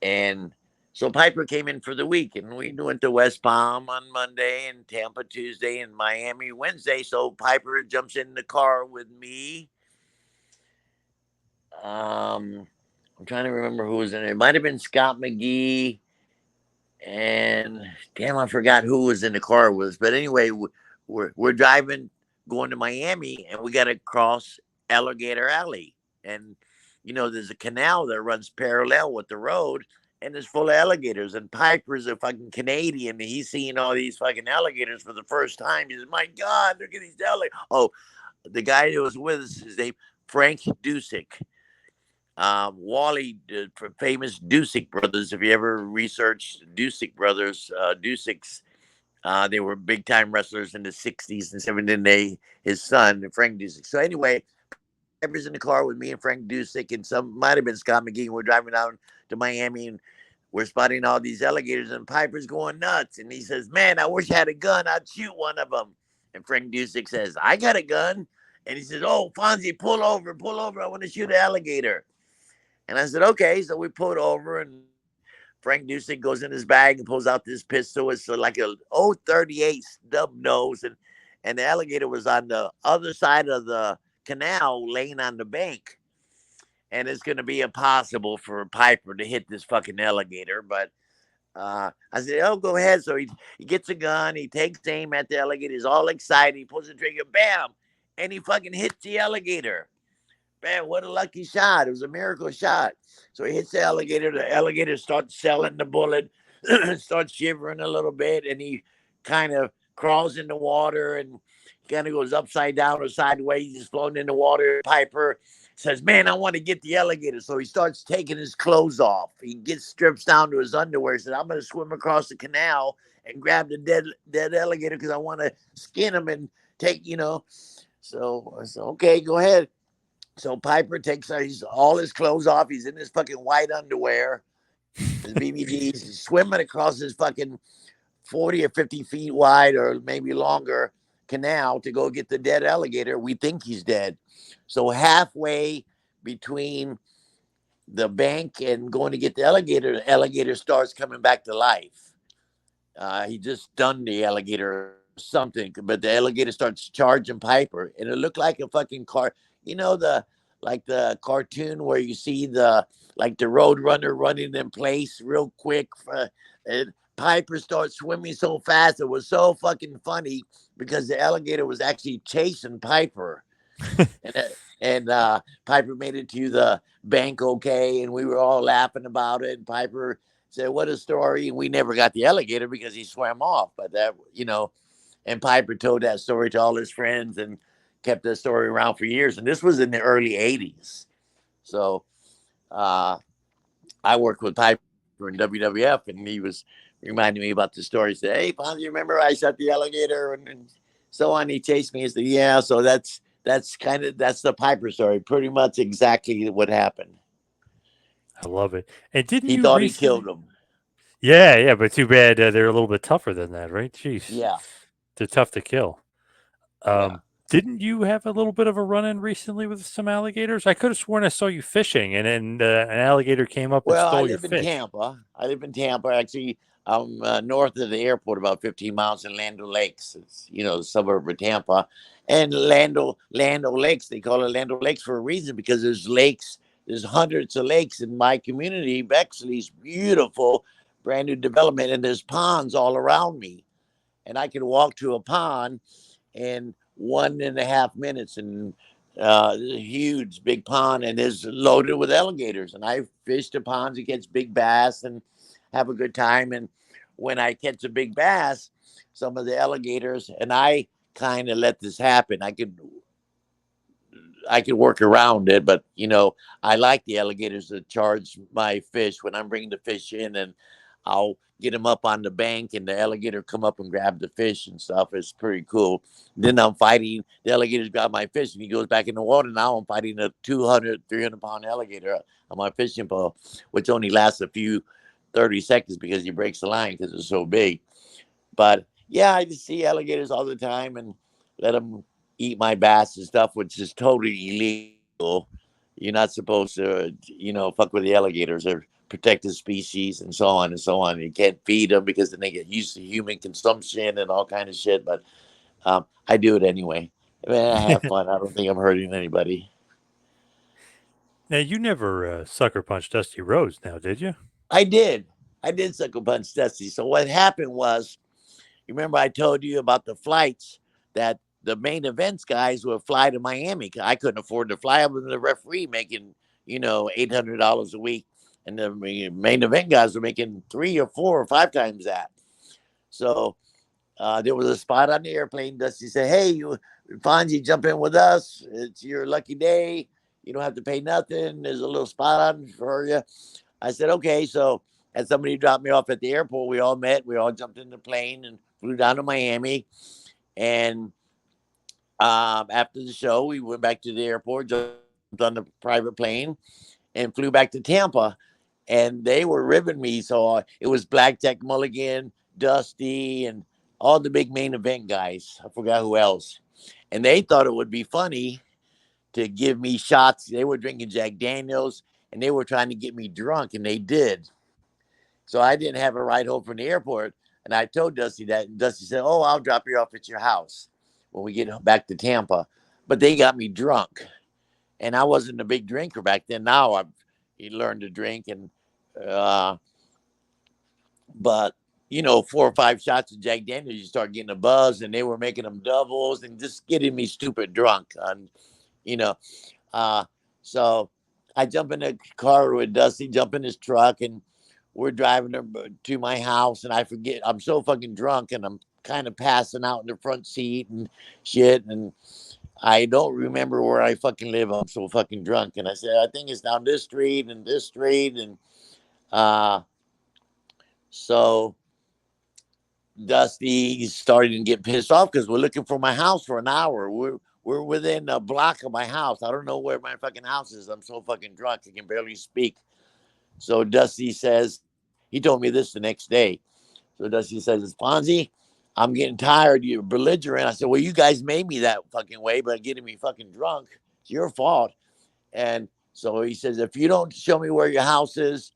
B: And so Piper came in for the week, and we went to West Palm on Monday and Tampa Tuesday and Miami Wednesday. So Piper jumps in the car with me. I'm trying to remember who was in it. It might have been Scott McGee, and damn, I forgot who was in the car with us. But anyway, we're driving, going to Miami, and we got to cross Alligator Alley, and there's a canal that runs parallel with the road, and it's full of alligators. And Piper's a fucking Canadian, and he's seeing all these fucking alligators for the first time. He says, "My God, look at these alligators!" Oh, the guy who was with us, his name Frank Dusick. Wally, the famous Dusick brothers. If you ever researched Dusick brothers, Dusicks, they were big time wrestlers in the '60s and '70s. And his son, Frank Dusick. So anyway, Piper's in the car with me and Frank Dusick, and some might have been Scott McGee. We're driving down to Miami, and we're spotting all these alligators, and Piper's going nuts. And he says, "Man, I wish I had a gun. I'd shoot one of them." And Frank Dusick says, "I got a gun." And he says, "Oh, Fonzie, pull over, pull over. I want to shoot an alligator." And I said, "Okay." So we pulled over, and Frank Dusick goes in his bag and pulls out this pistol. It's like a 038 stub nose, and the alligator was on the other side of the canal, laying on the bank. And it's going to be impossible for Piper to hit this fucking alligator. But I said, "Oh, go ahead." So he gets a gun. He takes aim at the alligator. He's all excited. He pulls the trigger, bam, and he fucking hits the alligator. Man, what a lucky shot. It was a miracle shot. So he hits the alligator. The alligator starts selling the bullet, starts shivering a little bit, and he kind of crawls in the water and kind of goes upside down or sideways. He's floating in the water. Piper says, "Man, I want to get the alligator." So he starts taking his clothes off. He strips down to his underwear. He says, "I'm going to swim across the canal and grab the dead alligator because I want to skin him and take. So I said, "Okay, go ahead." So Piper takes all his clothes off. He's in his fucking white underwear, his BBGs. He's swimming across his fucking 40 or 50 feet wide or maybe longer canal to go get the dead alligator. We think he's dead. So halfway between the bank and going to get the alligator starts coming back to life. He just stunned the alligator or something, but the alligator starts charging Piper, and it looked like a fucking car. The cartoon where you see the road runner running in place real quick. And Piper starts swimming so fast. It was so fucking funny because the alligator was actually chasing Piper. and Piper made it to the bank okay, and we were all laughing about it. And Piper said, "What a story!" And we never got the alligator because he swam off. But and Piper told that story to all his friends and kept that story around for years. And this was in the early '80s. So I worked with Piper in WWF, and he was reminding me about the story. He said, "Hey, Fonzie, you remember I shot the alligator?" And so on. He chased me. He said, "Yeah." So that's the Piper story. Pretty much exactly what happened.
A: I love it. And didn't
B: He
A: you
B: thought he
A: recently?
B: killed him.
A: Yeah, but too bad they're a little bit tougher than that, right? Jeez,
B: Yeah,
A: they're tough to kill.
B: yeah.
A: Didn't you have a little bit of a run-in recently with some alligators? I could have sworn I saw you fishing, and then an alligator came up and
B: Well, I
A: stole your
B: live in
A: fish.
B: Tampa. I live in Tampa. Actually, I'm north of the airport, about 15 miles in Land Lakes. It's the suburb of Tampa, and Lando Lakes. They call it Lando Lakes for a reason because there's lakes. There's hundreds of lakes in my community. Bexley's beautiful, brand new development, and there's ponds all around me, and I can walk to a pond in 1.5 minutes, and a huge big pond, and is loaded with alligators. And I fish the ponds and catch big bass and have a good time. And when I catch a big bass, some of the alligators, and I kind of let this happen. I could work around it, but I like the alligators to charge my fish when I'm bringing the fish in, and I'll get them up on the bank, and the alligator come up and grab the fish and stuff. It's pretty cool. Then I'm fighting the alligators grab my fish, and he goes back in the water. Now I'm fighting a 200, 300 pound alligator on my fishing pole, which only lasts a few 30 seconds because he breaks the line because it's so big. But yeah, I just see alligators all the time and let them eat my bass and stuff, which is totally illegal. You're not supposed to, fuck with the alligators. They're protected species and so on and so on. You can't feed them because then they get used to human consumption and all kind of shit. But I do it anyway. I mean, I have fun. I don't think I'm hurting anybody.
A: Now, you never sucker punched Dusty Rhodes, now, did you?
B: I did. I did sucker punch Dusty. So what happened was, you remember I told you about the flights that the main events guys would fly to Miami. I couldn't afford to fly. I was the referee making, $800 a week. And the main event guys were making 3 or 4 or 5 times that. So there was a spot on the airplane. Dusty said, "Hey, Fonzie, jump in with us. It's your lucky day. You don't have to pay nothing. There's a little spot on for you." I said, "Okay." So as somebody dropped me off at the airport, we all met. We all jumped in the plane and flew down to Miami. And after the show, we went back to the airport, jumped on the private plane, and flew back to Tampa. And they were ribbing me. So it was Blackjack Mulligan, Dusty, and all the big main event guys. I forgot who else. And they thought it would be funny to give me shots. They were drinking Jack Daniels, and they were trying to get me drunk, and they did. So I didn't have a ride home from the airport. And I told Dusty that. And Dusty said, "Oh, I'll drop you off at your house when we get back to Tampa." But they got me drunk. And I wasn't a big drinker back then. Now I've learned to drink. Uh, but, 4 or 5 shots of Jack Daniels, you start getting a buzz. And they were making them doubles and just getting me stupid drunk. And, you know, uh, so I jump in the car with Dusty, jump in his truck, and we're driving to my house. And I forget, I'm so fucking drunk, and I'm kind of passing out in the front seat and shit. And I don't remember where I fucking live. I'm so fucking drunk. And I said, I think it's down this street and this street. And uh, so Dusty started to get pissed off because we're looking for my house for an hour. We're within a block of my house. I don't know where my fucking house is. I'm so fucking drunk. I can barely speak. So Dusty says, he told me this the next day. So Dusty says, Fonzie, I'm getting tired. You're belligerent. I said, well, you guys made me that fucking way by getting me fucking drunk. It's your fault. And so he says, if you don't show me where your house is,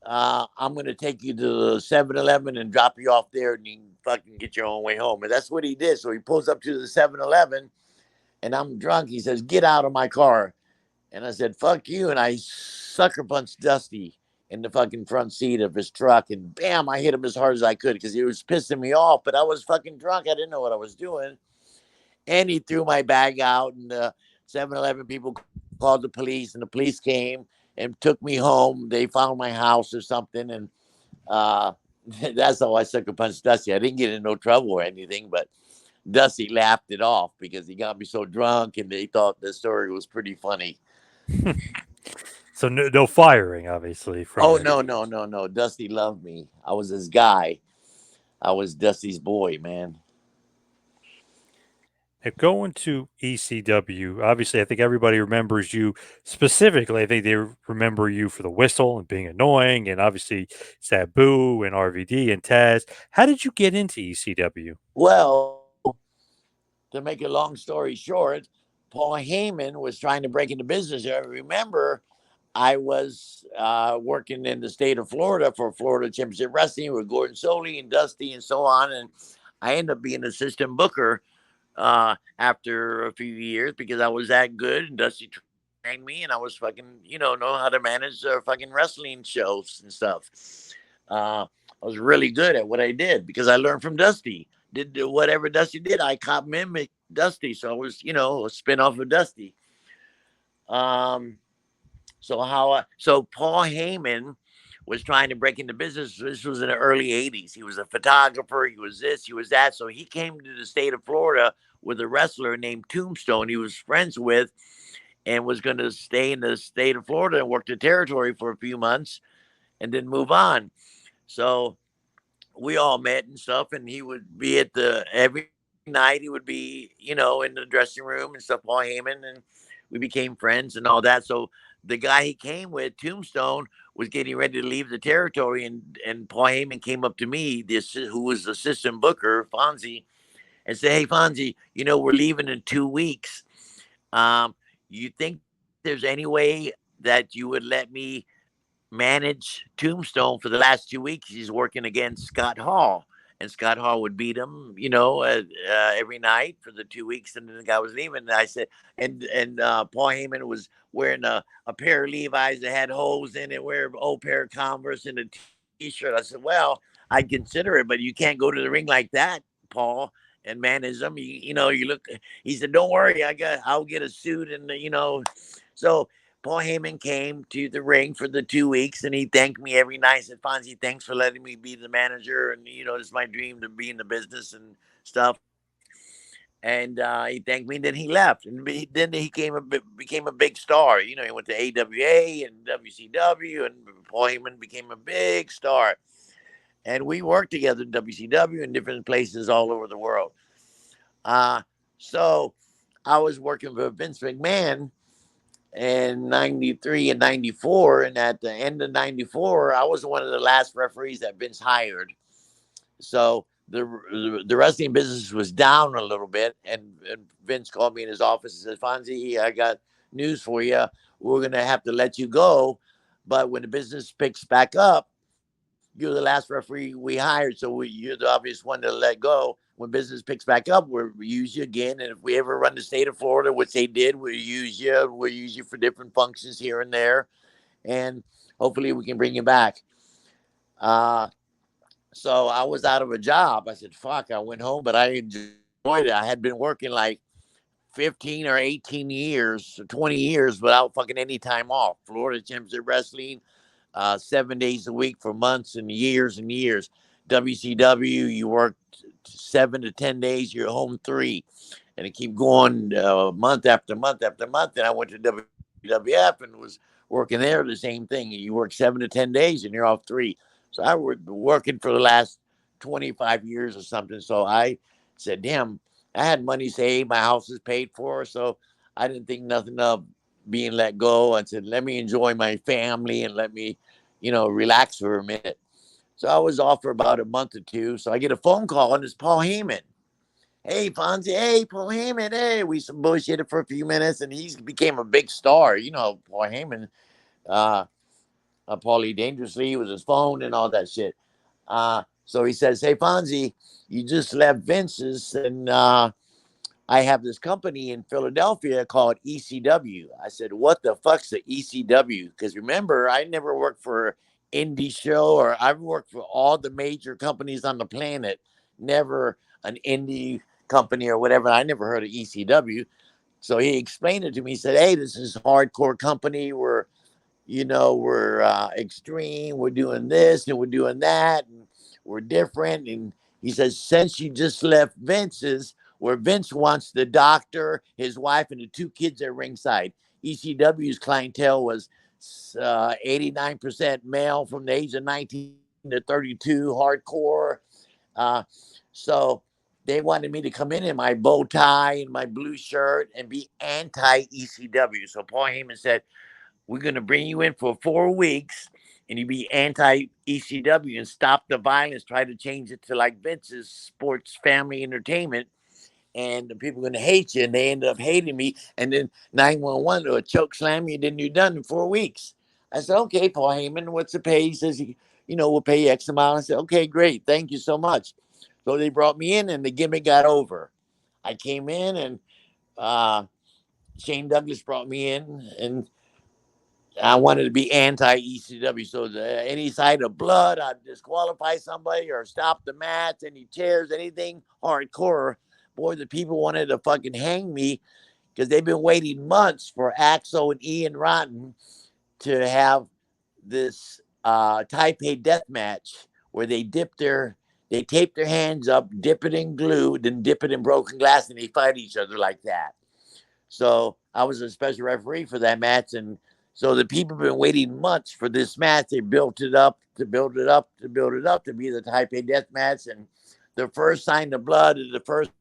B: I'm going to take you to the 7-Eleven and drop you off there, and you can fucking get your own way home. And that's what he did. So he pulls up to the 7-Eleven, and I'm drunk. He says, get out of my car. And I said, fuck you. And I sucker punched Dusty in the fucking front seat of his truck. And bam, I hit him as hard as I could because he was pissing me off. But I was fucking drunk. I didn't know what I was doing. And he threw my bag out. And the 7-Eleven people called the police. And the police came and took me home. They found my house or something. And uh, that's how I sucker punched Dusty. I didn't get in no trouble or anything. But Dusty laughed it off because he got me so drunk. And they thought the story was pretty funny.
A: So no firing, obviously, from
B: Oh
A: it.
B: no, no, no, no. Dusty loved me. I was his guy. I was Dusty's boy, man.
A: Going to ECW, obviously, I think everybody remembers you specifically. I think they remember you for the whistle and being annoying, and obviously Sabu and RVD and Taz. How did you get into ECW?
B: Well, to make a long story short, Paul Heyman was trying to break into business. I remember I was working in the state of Florida for Florida Championship Wrestling with Gordon Soley and Dusty and so on. And I ended up being assistant booker after a few years because I was that good. And Dusty trained me, and I was fucking, know how to manage fucking wrestling shows and stuff. I was really good at what I did because I learned from Dusty. Did whatever Dusty did, I cop mimic Dusty. So I was, a spin off of Dusty. Um, so Paul Heyman was trying to break into business. This was in the early 80s. He was a photographer, he was this, he was that. So he came to the state of Florida with a wrestler named Tombstone he was friends with, and was going to stay in the state of Florida and work the territory for a few months and then move on. So we all met and stuff, and he would be at the every night. He would be, in the dressing room and stuff. Paul Heyman, and we became friends and all that. So the guy he came with, Tombstone, was getting ready to leave the territory, and Paul Heyman came up to me, this who was the assistant booker, Fonzie, and said, "Hey, Fonzie, we're leaving in 2 weeks. You think there's any way that you would let me manage Tombstone for the last 2 weeks? He's working against Scott Hall, and Scott Hall would beat him, every night for the 2 weeks, and then the guy was leaving." And I said, and Paul Heyman was wearing a pair of Levi's that had holes in it, wear an old pair of Converse and a T-shirt. I said, "Well, I'd consider it, but you can't go to the ring like that, Paul, and manage them. You look." He said, "Don't worry, I'll get a suit and So Paul Heyman came to the ring for the 2 weeks, and he thanked me every night. He said, "Fonzie, thanks for letting me be the manager. And, it's my dream to be in the business and stuff." And he thanked me, and then he left. And then he became a big star. He went to AWA and WCW, and Paul Heyman became a big star. And we worked together in WCW and different places all over the world. So I was working for Vince McMahon in 93 and 94. And at the end of 94, I was one of the last referees that Vince hired. So the wrestling business was down a little bit. And Vince called me in his office and said, "Fonzie, I got news for you. We're going to have to let you go. But when the business picks back up, you're the last referee we hired. So you're the obvious one to let go. When business picks back up, we'll use you again. And if we ever run the state of Florida, which they did, we'll use you. We'll use you for different functions here and there. And hopefully we can bring you back." So I was out of a job. I said, "Fuck," I went home, but I enjoyed it. I had been working like 15 or 18 years, 20 years without fucking any time off. Florida Championship Wrestling, 7 days a week for months and years and years. WCW, you worked 7 to 10 days, you're home 3. And it keep going month after month after month. And I went to WWF and was working there, the same thing. You work 7 to 10 days and you're off 3. So I was working for the last 25 years or something. So I said, damn, I had money saved. My house is paid for. So I didn't think nothing of being let go. I said, let me enjoy my family and let me, relax for a minute. So I was off for about a month or two. So I get a phone call, and it's Paul Heyman. "Hey, Fonzie. Hey, Paul Heyman. Hey." We some bullshitted for a few minutes, and he became a big star. Paul Heyman, uh, Paulie Dangerously with his phone and all that shit. So he says, "Hey, Fonzie, you just left Vince's, and I have this company in Philadelphia called ECW." I said, "What the fuck's the ECW?" Because remember, I never worked for indie show, or I've worked for all the major companies on the planet, never an indie company or whatever. I never heard of ECW. So he explained it to me. He said, "Hey, this is hardcore company. We're extreme. We're doing this and we're doing that, and we're different." And he says, "Since you just left Vince's, where Vince wants the doctor, his wife, and the 2 kids at ringside. ECW's clientele was 89% male from the age of 19 to 32, hardcore. Uh, so they wanted me to come in my bow tie and my blue shirt and be anti ECW. So Paul Heyman said, we're going to bring you in for 4 weeks and you be anti ECW and stop the violence, try to change it to like Vince's sports family entertainment. And the people are going to hate you. And they ended up hating me. And then 911 or choke slam you, then you're done in 4 weeks. I said, okay, Paul Heyman, what's the pay? He says, we'll pay you X amount. I said, okay, great. Thank you so much. So they brought me in and the gimmick got over. I came in and Shane Douglas brought me in and I wanted to be anti ECW. So any side of blood, I'd disqualify somebody or stop the match, any chairs, anything hardcore. Boy, the people wanted to fucking hang me because they've been waiting months for Axel and Ian Rotten to have this Taipei death match where they tape their hands up, dip it in glue, then dip it in broken glass, and they fight each other like that. So I was a special referee for that match, and so the people have been waiting months for this match. They built it up to build it up to build it up to be the Taipei death match, and the first sign of blood is the first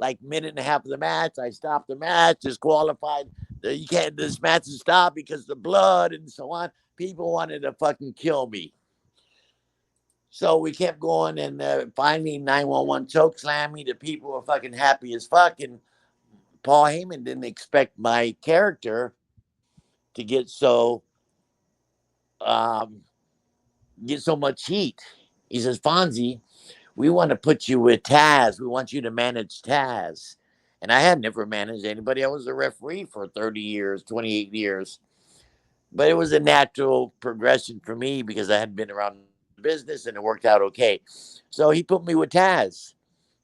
B: like minute and a half of the match. I stopped the match, disqualified. You can't. This match is stopped because the blood and so on. People wanted to fucking kill me. So we kept going, and finally 911 choke slammed me. The people were fucking happy as fuck, and Paul Heyman didn't expect my character to um, get so much heat. He says, Fonzie, we want to put you with Taz. We want you to manage Taz. And I had never managed anybody. I was a referee for 30 years, 28 years. But it was a natural progression for me because I had been around the business and it worked out okay. So he put me with Taz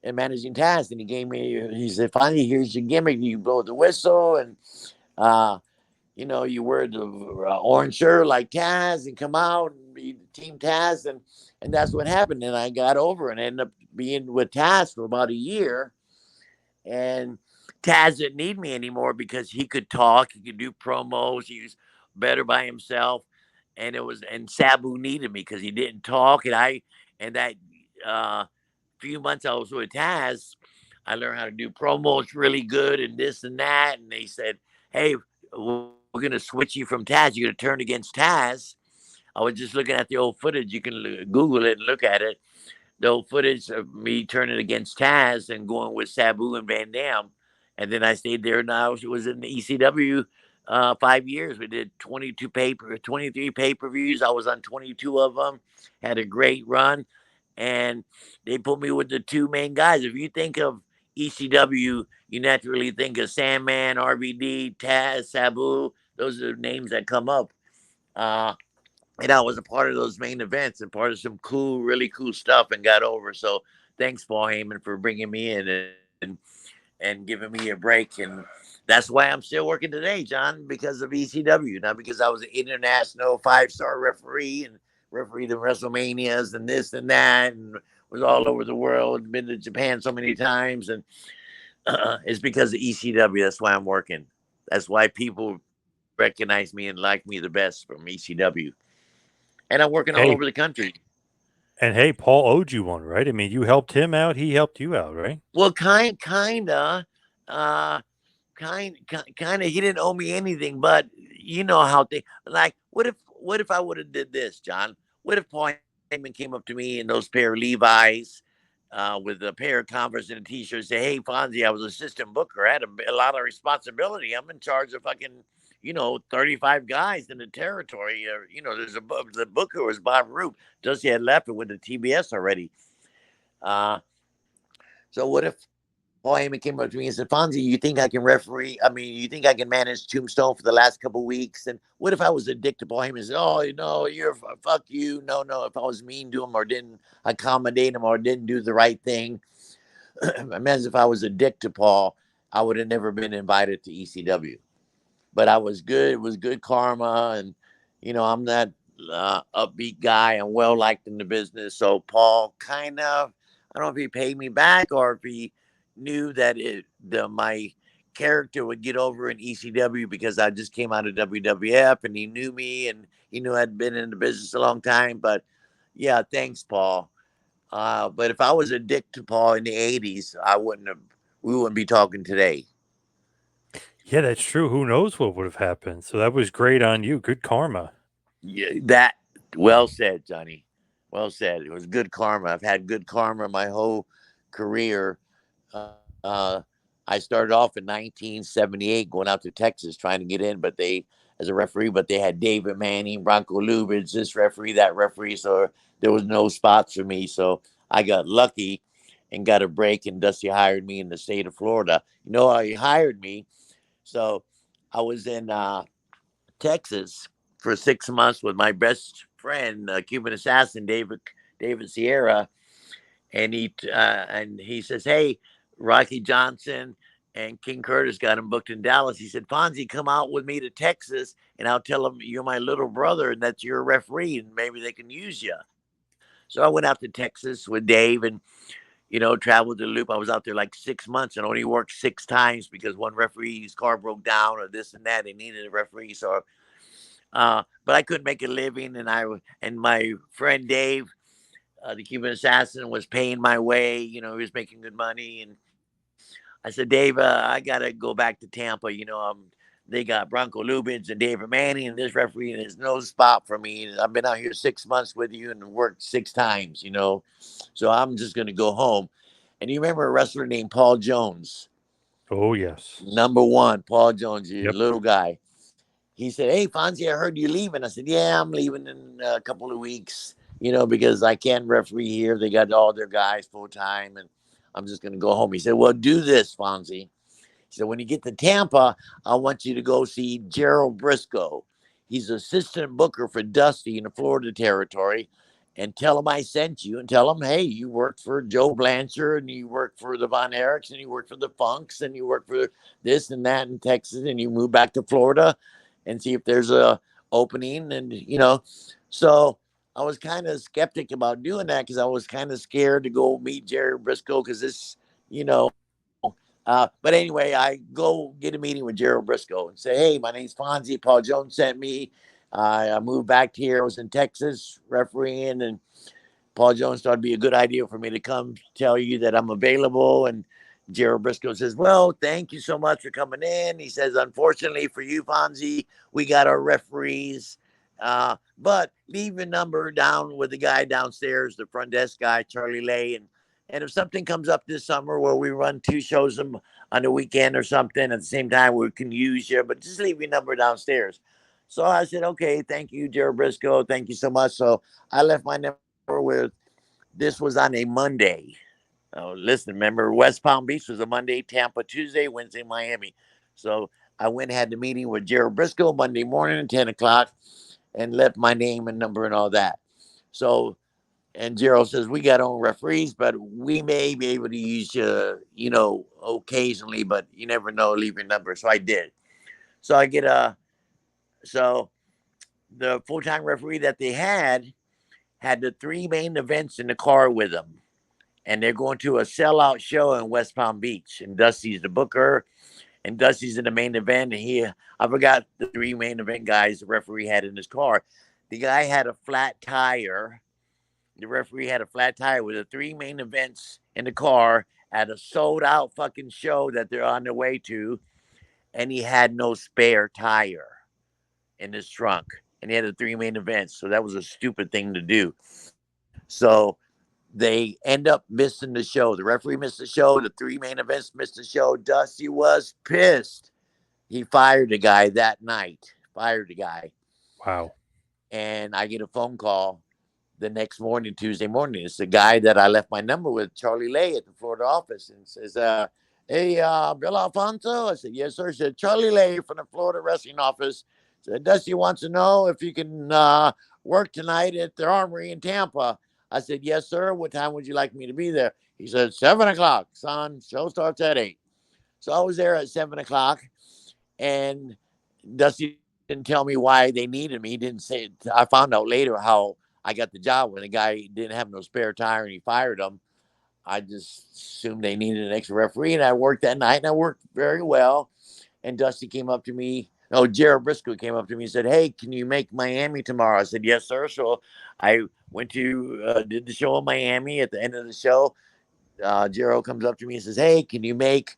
B: and managing Taz. And he said, Fonzie, here's your gimmick. You blow the whistle and you wear the orange shirt like Taz and come out and be Team Taz. And that's what happened. And I got over and ended up being with Taz for about a year. And Taz didn't need me anymore because he could talk, he could do promos, he was better by himself. And Sabu needed me because he didn't talk. And that few months I was with Taz, I learned how to do promos really good and this and that. And they said, hey, we're going to switch you from Taz. You're going to turn against Taz. I was just looking at the old footage. You can Google it and look at it. The old footage of me turning against Taz and going with Sabu and Van Dam. And then I stayed there. Now I was in the ECW 5 years. We did 23 pay-per-views. I was on 22 of them. Had a great run. And they put me with the two main guys. If you think of ECW, you naturally think of Sandman, RVD, Taz, Sabu. Those are the names that come up. And I was a part of those main events and part of some really cool stuff and got over. So thanks, Paul Heyman, for bringing me in and giving me a break. And that's why I'm still working today, John, because of ECW, not because I was an international 5-star referee and refereed the WrestleManias and this and that and was all over the world, been to Japan so many times. And it's because of ECW. That's why I'm working. That's why people recognize me and like me the best from ECW. And I'm working all
A: Hey,
B: over the country.
A: and hey, Paul owed you one, right? I mean, you helped him out, he helped you out, right?
B: Well, kinda, uh, kind of. He didn't owe me anything, but you know how they like. What if I would have did this, John? What if Paul Heyman came up to me in those pair of Levi's, with a pair of Converse and a T-shirt, say, "Hey, Fonzie, I was assistant booker. I had a lot of responsibility. I'm in charge of fucking." 35 guys in the territory. There's the booker was Bob Roop. Dusty had left it with the TBS already. Uh, so what if Paul Heyman came up to me and said, Fonzie, you think I can referee? I mean, you think I can manage Tombstone for the last couple of weeks? And what if I was a dick to Paul Heyman and said, oh, fuck you. No. If I was mean to him or didn't accommodate him or didn't do the right thing, imagine if I was a dick to Paul, I would have never been invited to ECW. But I was good. It was good karma. And, I'm that upbeat guy. I'm well liked in the business. So Paul kind of, I don't know if he paid me back or if he knew that my character would get over in ECW because I just came out of WWF and he knew me and he knew I'd been in the business a long time. But yeah, thanks, Paul. But if I was a dick to Paul in the '80s, I wouldn't have. We wouldn't be talking today.
A: Yeah, that's true. Who knows what would have happened? So that was great on you. Good karma.
B: Yeah, that well said, Johnny. Well said. It was good karma. I've had good karma my whole career. Uh, I started off in 1978 going out to Texas trying to get in, but they, as a referee, but they had David Manning, Bronco Lubitz, this referee, that referee. So there was no spots for me. So I got lucky and got a break, and Dusty hired me in the state of Florida. You know how he hired me? So I was in Texas for 6 months with my best friend, Cuban assassin David Sierra, and he says, "Hey, Rocky Johnson and King Curtis got him booked in Dallas." He said, "Fonzie, come out with me to Texas, and I'll tell them you're my little brother and that's your referee, and maybe they can use you." So I went out to Texas with Dave and traveled the loop. I was out there like 6 months and only worked 6 times because one referee's car broke down or this and that. They needed a referee, so but I couldn't make a living, and my friend Dave, the Cuban assassin, was paying my way. He was making good money, and I said, "Dave, I gotta go back to Tampa. They got Bronco Lubitz and David Manning and this referee, and there's no spot for me. I've been out here 6 months with you and worked 6 times, so I'm just gonna go home." And you remember a wrestler named Paul Jones,
A: Oh, yes.
B: number one, Paul Jones, you
A: Yep.
B: little guy. He said, "Hey, Fonzie, I heard you leaving." I said, "Yeah, I'm leaving in a couple of weeks, because I can't referee here. They got all their guys full time, and I'm just going to go home." He said, "Well, do this, Fonzie." He said, "When you get to Tampa, I want you to go see Gerald Briscoe. He's assistant booker for Dusty in the Florida territory. And tell him I sent you, and tell him, hey, you worked for Joe Blanchard, and you worked for the Von Erichs, and you worked for the Funks, and you worked for this and that in Texas, and you moved back to Florida and see if there's a opening." And so I was kind of skeptic about doing that because I was kind of scared to go meet Jerry Briscoe because you know, but anyway, I go get a meeting with Gerald Briscoe and say, "Hey, my name's Fonzie. Paul Jones sent me. I moved back here. I was in Texas refereeing, and Paul Jones thought it'd be a good idea for me to come tell you that I'm available." And Gerald Briscoe says, "Well, thank you so much for coming in." He says, "Unfortunately for you, Fonzie, we got our referees. But leave your number down with the guy downstairs, the front desk guy, Charlie Lay. And if something comes up this summer where we run 2 shows on the weekend or something at the same time, we can use you, but just leave your number downstairs." So I said, "Okay, thank you, Gerald Briscoe. Thank you so much." So I left my number with, this was on a Monday. Oh, listen, remember, West Palm Beach was a Monday, Tampa Tuesday, Wednesday, Miami. So I went and had the meeting with Gerald Briscoe Monday morning at 10 o'clock and left my name and number and all that. So, and Gerald says, "We got our own referees, but we may be able to use you, occasionally, but you never know, leave your number." So I did. So so the full time referee that they had the 3 main events in the car with them, and they're going to a sellout show in West Palm Beach. And Dusty's the booker, and Dusty's in the main event. And I forgot the 3 main event guys the referee had in his car. The guy had a flat tire. The referee had a flat tire with the 3 main events in the car at a sold out fucking show that they're on their way to. And he had no spare tire in his trunk. And he had the 3 main events. So that was a stupid thing to do. So they end up missing the show. The referee missed the show. The 3 main events missed the show. Dusty was pissed. He fired the guy that night. Fired the guy.
A: Wow.
B: And I get a phone call the next morning, Tuesday morning. It's the guy that I left my number with, Charlie Lay, at the Florida office, and says, "Hey, Bill Alfonso." I said, "Yes, sir." He said, "Charlie Lay from the Florida wrestling office. Said Dusty wants to know if you can work tonight at their armory in Tampa." I said, "Yes, sir. What time would you like me to be there?" He said, "7 o'clock, son. Show starts at 8." So I was there at 7 o'clock, and Dusty didn't tell me why they needed me. He didn't say it. I found out later how I got the job when the guy didn't have no spare tire and he fired him. I just assumed they needed an extra referee, and I worked that night, and I worked very well. And Dusty came up to me Oh, Jared Briscoe came up to me and said, "Hey, can you make Miami tomorrow?" I said, "Yes, sir." So I went to did the show in Miami. At the end of the show, Jared comes up to me and says, "Hey, can you make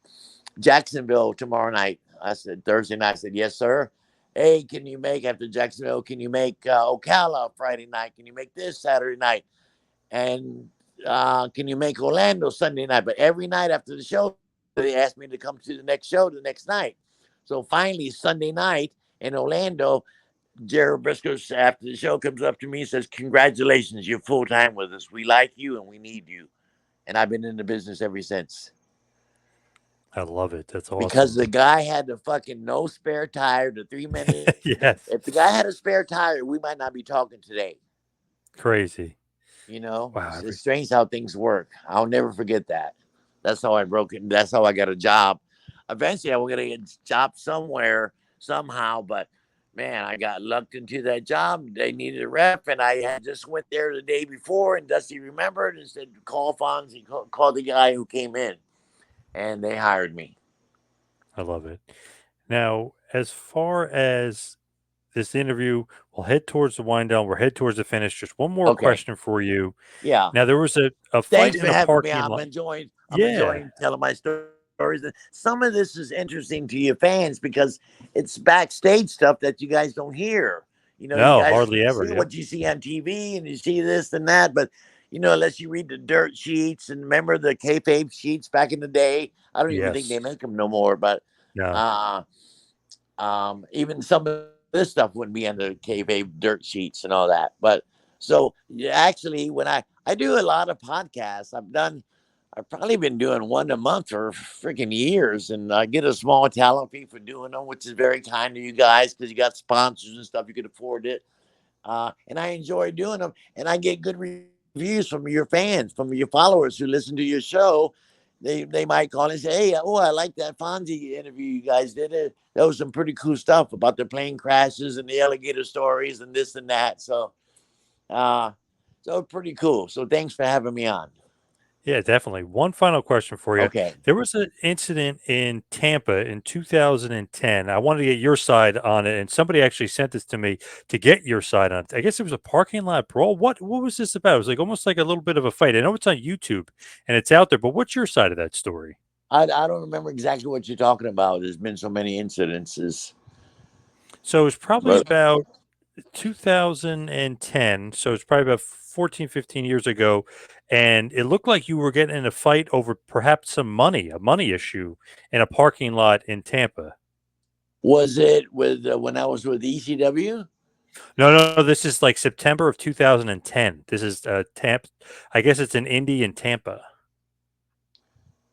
B: Jacksonville tomorrow night?" I said, "Thursday night." I said, "Yes, sir." "Hey, can you make after Jacksonville? Can you make Ocala Friday night? Can you make this Saturday night? And can you make Orlando Sunday night?" But every night after the show, they asked me to come to the next show the next night. So finally, Sunday night in Orlando, Jared Briscoe, after the show, comes up to me and says, "Congratulations, you're full time with us. We like you and we need you." And I've been in the business ever since.
A: I love it. That's
B: Because
A: awesome.
B: the guy had the fucking no spare tire, the 3 minute.
A: Yes.
B: If the guy had a spare tire, we might not be talking today.
A: Crazy.
B: You know,
A: Wow.
B: it's strange how things work. I'll never forget that. That's how I broke it. That's how I got a job. Eventually, I was gonna get a job somewhere somehow, but man, I got lucked into that job. They needed a rep, and I had just went there the day before, and Dusty remembered and said, "Call Fonzie." Called the guy who came in, and they hired me.
A: I love it. Now, as far as this interview, we'll head towards the wind down. We'll head towards the finish. Just one more
B: Okay,
A: question for you.
B: yeah.
A: Now, there was a fight
B: Thanks for
A: in a
B: having me.
A: parking
B: I'm
A: lot.
B: enjoying. I'm
A: Yeah.
B: enjoying telling my stories. Some of this is interesting to your fans because it's backstage stuff that you guys don't hear. You
A: No,
B: guys
A: hardly ever.
B: see
A: Yep.
B: what you see on TV and you see this and that, but unless you read the dirt sheets and remember the kayfabe sheets back in the day, I don't even think
A: Yes.
B: they make them no more. But
A: No.
B: uh, even some of this stuff wouldn't be on the kayfabe dirt sheets and all that. But so yeah, actually, when I do a lot of podcasts, I've probably been doing one a month for freaking years, and I get a small talent fee for doing them, which is very kind of you guys because you got sponsors and stuff. You could afford it, and I enjoy doing them, and I get good reviews from your fans, from your followers who listen to your show. They might call and say, "Hey, oh, I like that Fonzie interview you guys did. It that was some pretty cool stuff about the plane crashes and the alligator stories and this and that." Uh, so pretty cool. So thanks for having me on.
A: Yeah, definitely. One final question for you.
B: Okay.
A: There was an incident in Tampa in 2010. I wanted to get your side on it, and somebody actually sent this to me to get your side on it. I guess it was a parking lot brawl. What was this about? It was like almost like a little bit of a fight. I know it's on YouTube and it's out there, but what's your side of that story?
B: I don't remember exactly what you're talking about. There's been so many incidences,
A: So it's probably
B: but
A: about 2010, so it's probably about 14, 15 years ago, and it looked like you were getting in a fight over perhaps some money, a money issue in a parking lot in Tampa.
B: was it with when I was with ECW?
A: No, no, this is like September of 2010. This is Tampa. I guess it's an indie in Tampa.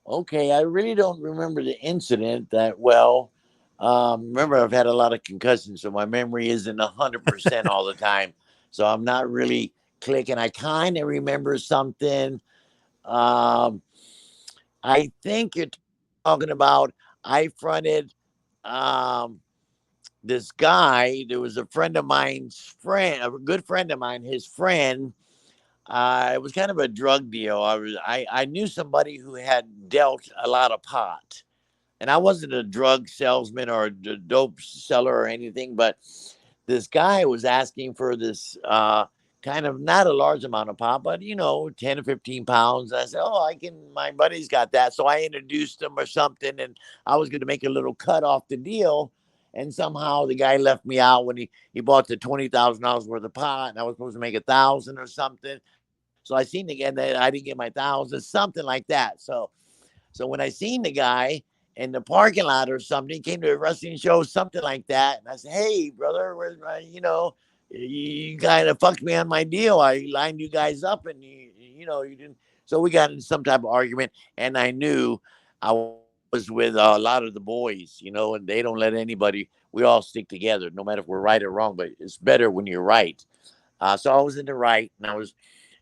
B: Okay, I really don't remember the incident that well. Remember, I've had a lot of concussions, so my memory isn't 100% all the time. So I'm not really clicking. I kind of remember something. Um, I think you're talking about I fronted um, this guy. There was a friend of mine's friend, a good friend of mine, his friend. It was kind of a drug deal. I knew somebody who had dealt a lot of pot, and I wasn't a drug salesman or a dope seller or anything, but this guy was asking for this kind of not a large amount of pot, but 10 or 15 pounds. And I said, "Oh, I can, my buddy's got that." So I introduced him or something, and I was going to make a little cut off the deal. And somehow the guy left me out when he bought the $20,000 worth of pot, and I was supposed to make 1,000 or something. So I seen again that I didn't get my 1,000, something like that. So when I seen the guy in the parking lot or something, he came to a wrestling show, something like that. And I said, "Hey, brother, where's my, you kind of fucked me on my deal. I lined you guys up and you didn't." So we got in some type of argument. And I knew I was with a lot of the boys, and they don't let anybody, we all stick together, no matter if we're right or wrong, but it's better when you're right. So I was in the right,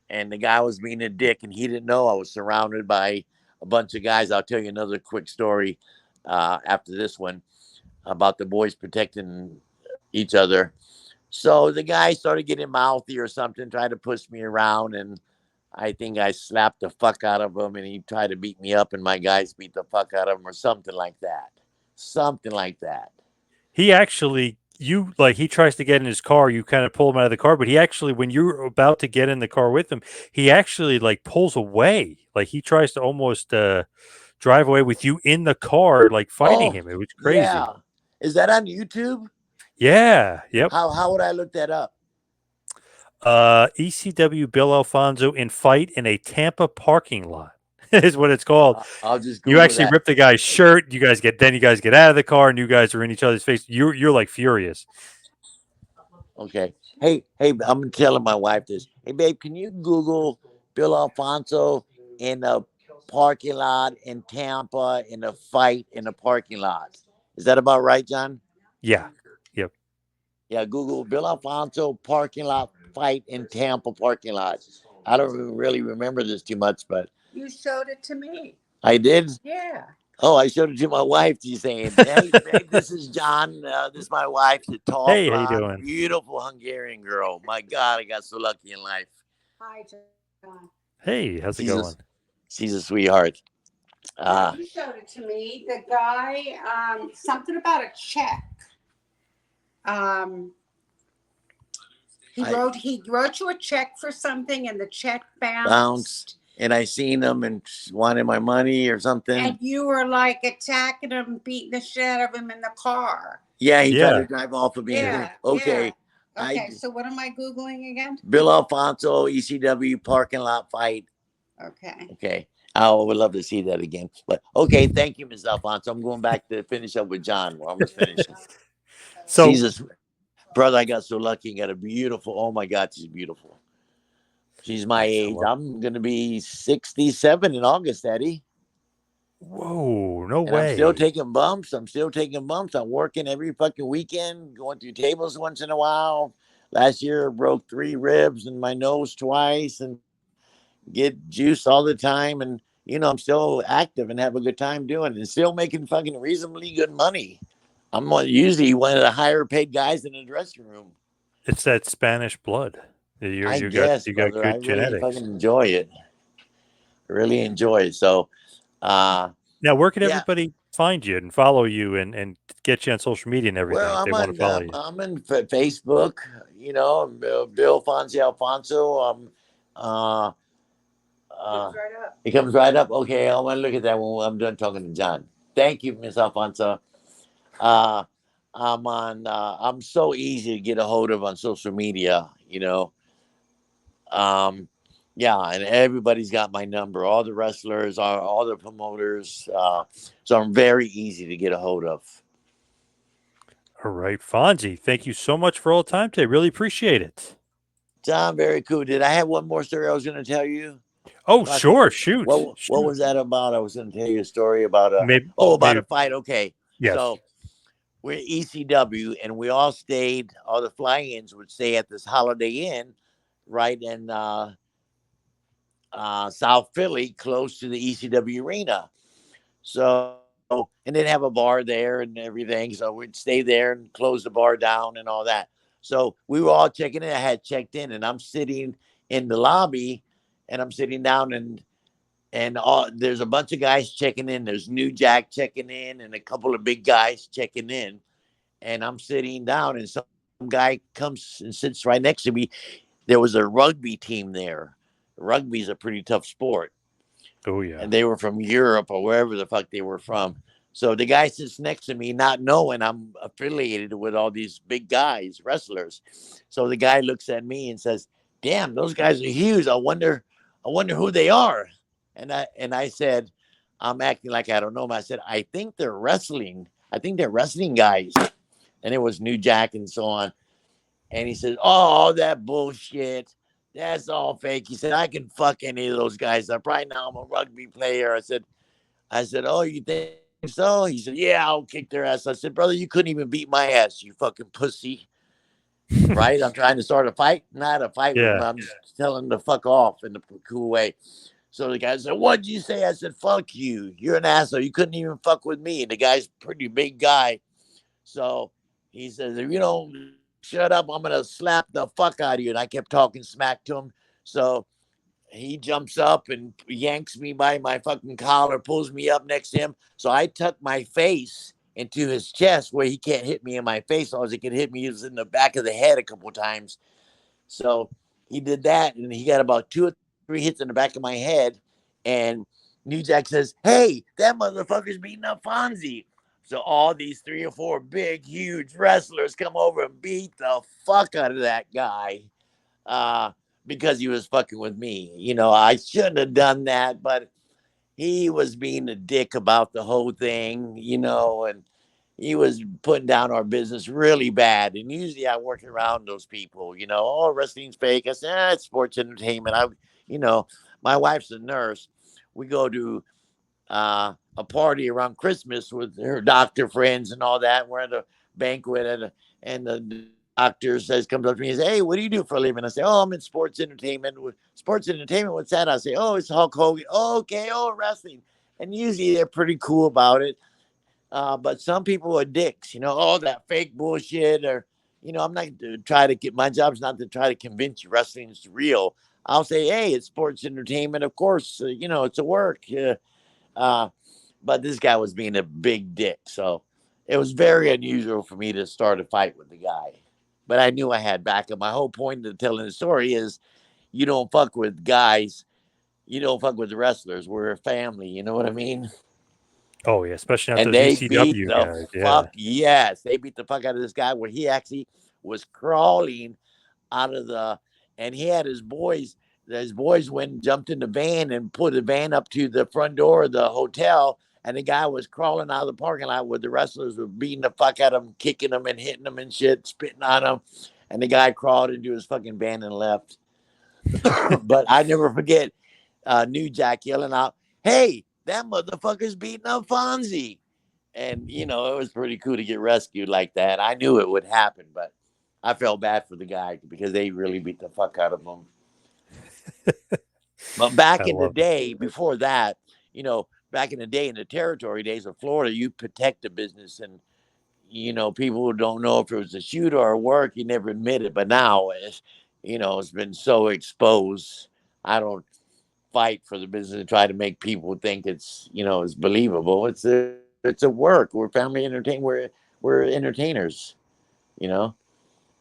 B: and the guy was being a dick, and he didn't know I was surrounded by a bunch of guys. I'll tell you another quick story after this one about the boys protecting each other. So the guy started getting mouthy or something, tried to push me around, and I think I slapped the fuck out of him, and he tried to beat me up, and my guys beat the fuck out of him, or something like that. Something like that.
A: he actually he tries to get in his car, you kind of pull him out of the car, but he actually, when you're about to get in the car with him, he actually like pulls away. Like he tries to almost drive away with you in the car, like fighting
B: Oh,
A: him. It was crazy.
B: yeah. Is that on YouTube?
A: Yeah. Yep.
B: How would I look that up?
A: ECW Bill Alfonso in fight in a Tampa parking lot is what it's called.
B: I'll just
A: You
B: Google
A: actually
B: that.
A: rip the guy's shirt. You guys get out of the car, and you guys are in each other's face. You're like furious.
B: Okay. Hey, I'm telling my wife this. Hey, babe, can you Google Bill Alfonso in a parking lot in Tampa in a fight in a parking lot? Is that about right, John?
A: Yeah. Yep.
B: Yeah, Google Bill Alfonso parking lot fight in Tampa parking lot. I don't really remember this too much, but
C: you showed it to me.
B: I did.
C: Yeah.
B: Oh, I showed it to my wife. She's saying, "Hey, babe, this is John. This is my wife, the tall,
A: Hey, how you
B: blonde,
A: doing?
B: beautiful Hungarian girl. My God, I got so lucky in life.
C: Hi, John.
A: Hey, how's it
B: She's a
A: going?
B: she's a sweetheart.
C: Yeah, you showed it to me. The guy, something about a check. Um,
B: I
C: he wrote you a check for something, and the check
B: bounced,
C: bounced.
B: and I seen him and wanted my money or something.
C: And you were like attacking him, beating the shit out of him in the car.
B: Yeah, he tried
A: Yeah.
B: to drive off of me.
C: Yeah.
B: Okay.
C: Yeah. Okay, so what am I Googling again?
B: Bill Alfonso ECW parking lot fight.
C: Okay.
B: Okay. I would love to see that again. But okay, thank you, Ms. Alfonso. I'm going back to finish up with John. We're almost finished.
A: So,
B: Jesus, brother, I got so lucky. Got a beautiful. Oh my God, she's beautiful. She's my
A: nice.
B: age. I'm gonna be 67 in August, Eddie.
A: Whoa, no
B: And I'm still
A: way.
B: taking bumps. I'm working every fucking weekend, going through tables once in a while. Last year, I broke 3 ribs and my nose twice, and get juice all the time. And I'm still active and have a good time doing it, and still making fucking reasonably good money. I'm usually one of the higher paid guys in the dressing room.
A: It's that Spanish blood.
B: I
A: You
B: guess,
A: got
B: brother, I
A: good
B: really
A: genetics.
B: fucking enjoy it. Really enjoy it. So, uh,
A: Now, where can
B: yeah.
A: everybody find you and follow you and get you on social media and everything
B: Well,
A: if they want to follow you?
B: I'm on Facebook. Bill Fonzie Alfonso. Uh,
C: Comes right up.
B: it comes right up. Okay, I want to look at that when I'm done talking to John. Thank you, Miss Alfonso. Uh, I'm so easy to get a hold of on social media. Um, yeah, and everybody's got my number. All the wrestlers, all the promoters. So I'm very easy to get a hold of.
A: All right, Fonzie, thank you so much for all the time today. Really appreciate it.
B: John, very cool. Did I have one more story I was going to tell you?
A: Oh,
B: Fuck.
A: sure. Shoot.
B: What
A: Shoot.
B: was that about? I was going to tell you a story about about
A: Maybe.
B: a fight. Okay,
A: Yes.
B: so we're ECW, and we all stayed. All the fly-ins would stay at this Holiday Inn, right in South Philly, close to the ECW arena. So, and then have a bar there and everything. So we'd stay there and close the bar down and all that. So we were all checking in. I had checked in, and I'm sitting in the lobby, and I'm sitting down, and there's a bunch of guys checking in. There's New Jack checking in, and a couple of big guys checking in. And I'm sitting down, and some guy comes and sits right next to me. There was a rugby team there. Rugby's a pretty tough sport,
A: Oh, yeah.
B: and they were from Europe or wherever the fuck they were from. So the guy sits next to me, not knowing I'm affiliated with all these big guys, wrestlers. So the guy looks at me and says, "Damn, those guys are huge. I wonder who they are." And I said, I'm acting like I don't know them. I said, I think they're wrestling. I think they're wrestling guys. And it was New Jack and so on. And he says, "Oh, that bullshit. That's all fake." He said, "I can fuck any of those guys up. Right now, I'm a rugby player." I said, "Oh, you think so?" He said, "Yeah, I'll kick their ass." I said, "Brother, you couldn't even beat my ass, you fucking pussy." Right? I'm trying to start a fight, not a fight with him.
A: Yeah.
B: I'm just telling him to fuck off in a cool way. So the guy said, "What'd you say?" I said, "Fuck you. You're an asshole. You couldn't even fuck with me." And the guy's a pretty big guy. So he says, "If you don't shut up, I'm gonna slap the fuck out of you." And I kept talking smack to him. So he jumps up and yanks me by my fucking collar, pulls me up next to him. So I tuck my face into his chest where he can't hit me in my face. All he can hit me is in the back of the head a couple of times. So he did that, and he got about 2 or 3 hits in the back of my head. And New Jack says, "Hey, that motherfucker's beating up Fonzie." So all these 3 or 4 big, huge wrestlers come over and beat the fuck out of that guy because he was fucking with me. I shouldn't have done that, but he was being a dick about the whole thing, and he was putting down our business really bad. And usually I work around those people, oh, wrestling's fake. I said, it's sports entertainment. You know, my wife's a nurse. We go to a party around Christmas with her doctor friends and all that. We're at a banquet and the doctor comes up to me and says, "Hey, what do you do for a living?" I say, "Oh, I'm in sports entertainment." Sports entertainment, what's that? I say, "Oh, it's Hulk Hogan." "Oh, okay, oh, wrestling." And usually they're pretty cool about it. But some people are dicks, all that fake bullshit. Or, I'm not to try to get, my job's not to try to convince you wrestling's real. I'll say, "Hey, it's sports entertainment. Of course, it's a work." But this guy was being a big dick. So it was very unusual for me to start a fight with the guy. But I knew I had backup. My whole point of telling the story is you don't fuck with guys. You don't fuck with the wrestlers. We're a family. You know what I mean?
A: Oh yeah, especially not
B: And
A: those
B: they beat
A: ECW
B: the
A: guys. Yeah.
B: fuck, yes, they beat the fuck out of this guy where he actually was crawling out of and he had his boys. His boys went and jumped in the van and put the van up to the front door of the hotel. And the guy was crawling out of the parking lot where the wrestlers were beating the fuck out of him, kicking him and hitting him and shit, spitting on him. And the guy crawled into his fucking van and left. But I never forget New Jack yelling out, "Hey, that motherfucker's beating up Fonzie." And, it was pretty cool to get rescued like that. I knew it would happen, but I felt bad for the guy because they really beat the fuck out of him. But
A: I
B: back in the
A: love it.
B: day, before that, back in the day in the territory days of Florida, you protect the business. And, people don't know if it was a shoot or a work. You never admit it. But now, it's been so exposed. I don't fight for the business and try to make people think it's believable. It's a work. We're family entertain. We're entertainers. You know,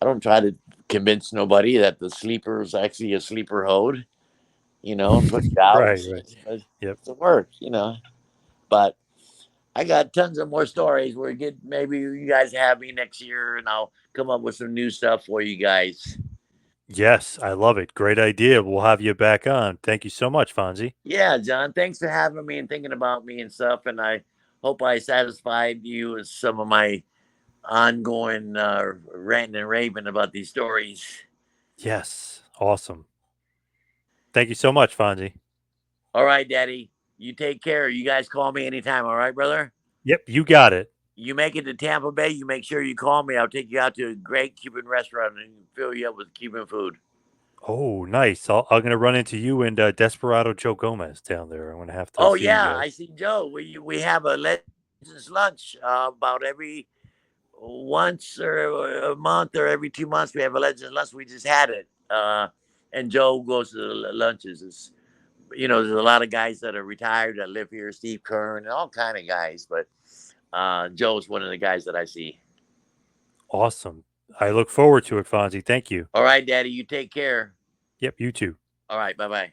B: I don't try to convince nobody that the sleeper is actually a sleeper hold. And put you out.
A: Right, right. Yep.
B: It's a work. But I got tons of more stories. Maybe you guys have me next year, and I'll come up with some new stuff for you guys.
A: Yes, I love it. Great idea. We'll have you back on. Thank you so much, Fonzie.
B: Yeah, John, thanks for having me and thinking about me and stuff. And I hope I satisfied you with some of my ongoing ranting and raving about these stories.
A: Yes. Awesome. Thank you so much, Fonzie.
B: All right, Daddy. You take care. You guys call me anytime. All right, brother?
A: Yep, you got it.
B: You make it to Tampa Bay, you make sure you call me. I'll take you out to a great Cuban restaurant and fill you up with Cuban food.
A: Oh, nice. I'm going to run into you and Desperado Joe Gomez down there. I'm going to have to
B: Oh,
A: see you
B: yeah.
A: guys.
B: I see Joe. We have a Legends lunch about every once or a month or every 2 months. We have a Legends lunch. We just had it. And Joe goes to the lunches. There's a lot of guys that are retired that live here, Steve Kern and all kind of guys. But Joe's one of the guys that I see.
A: Awesome. I look forward to it, Fonzie. Thank you.
B: All right, Daddy. You take care.
A: Yep, you too.
B: All right. Bye-bye.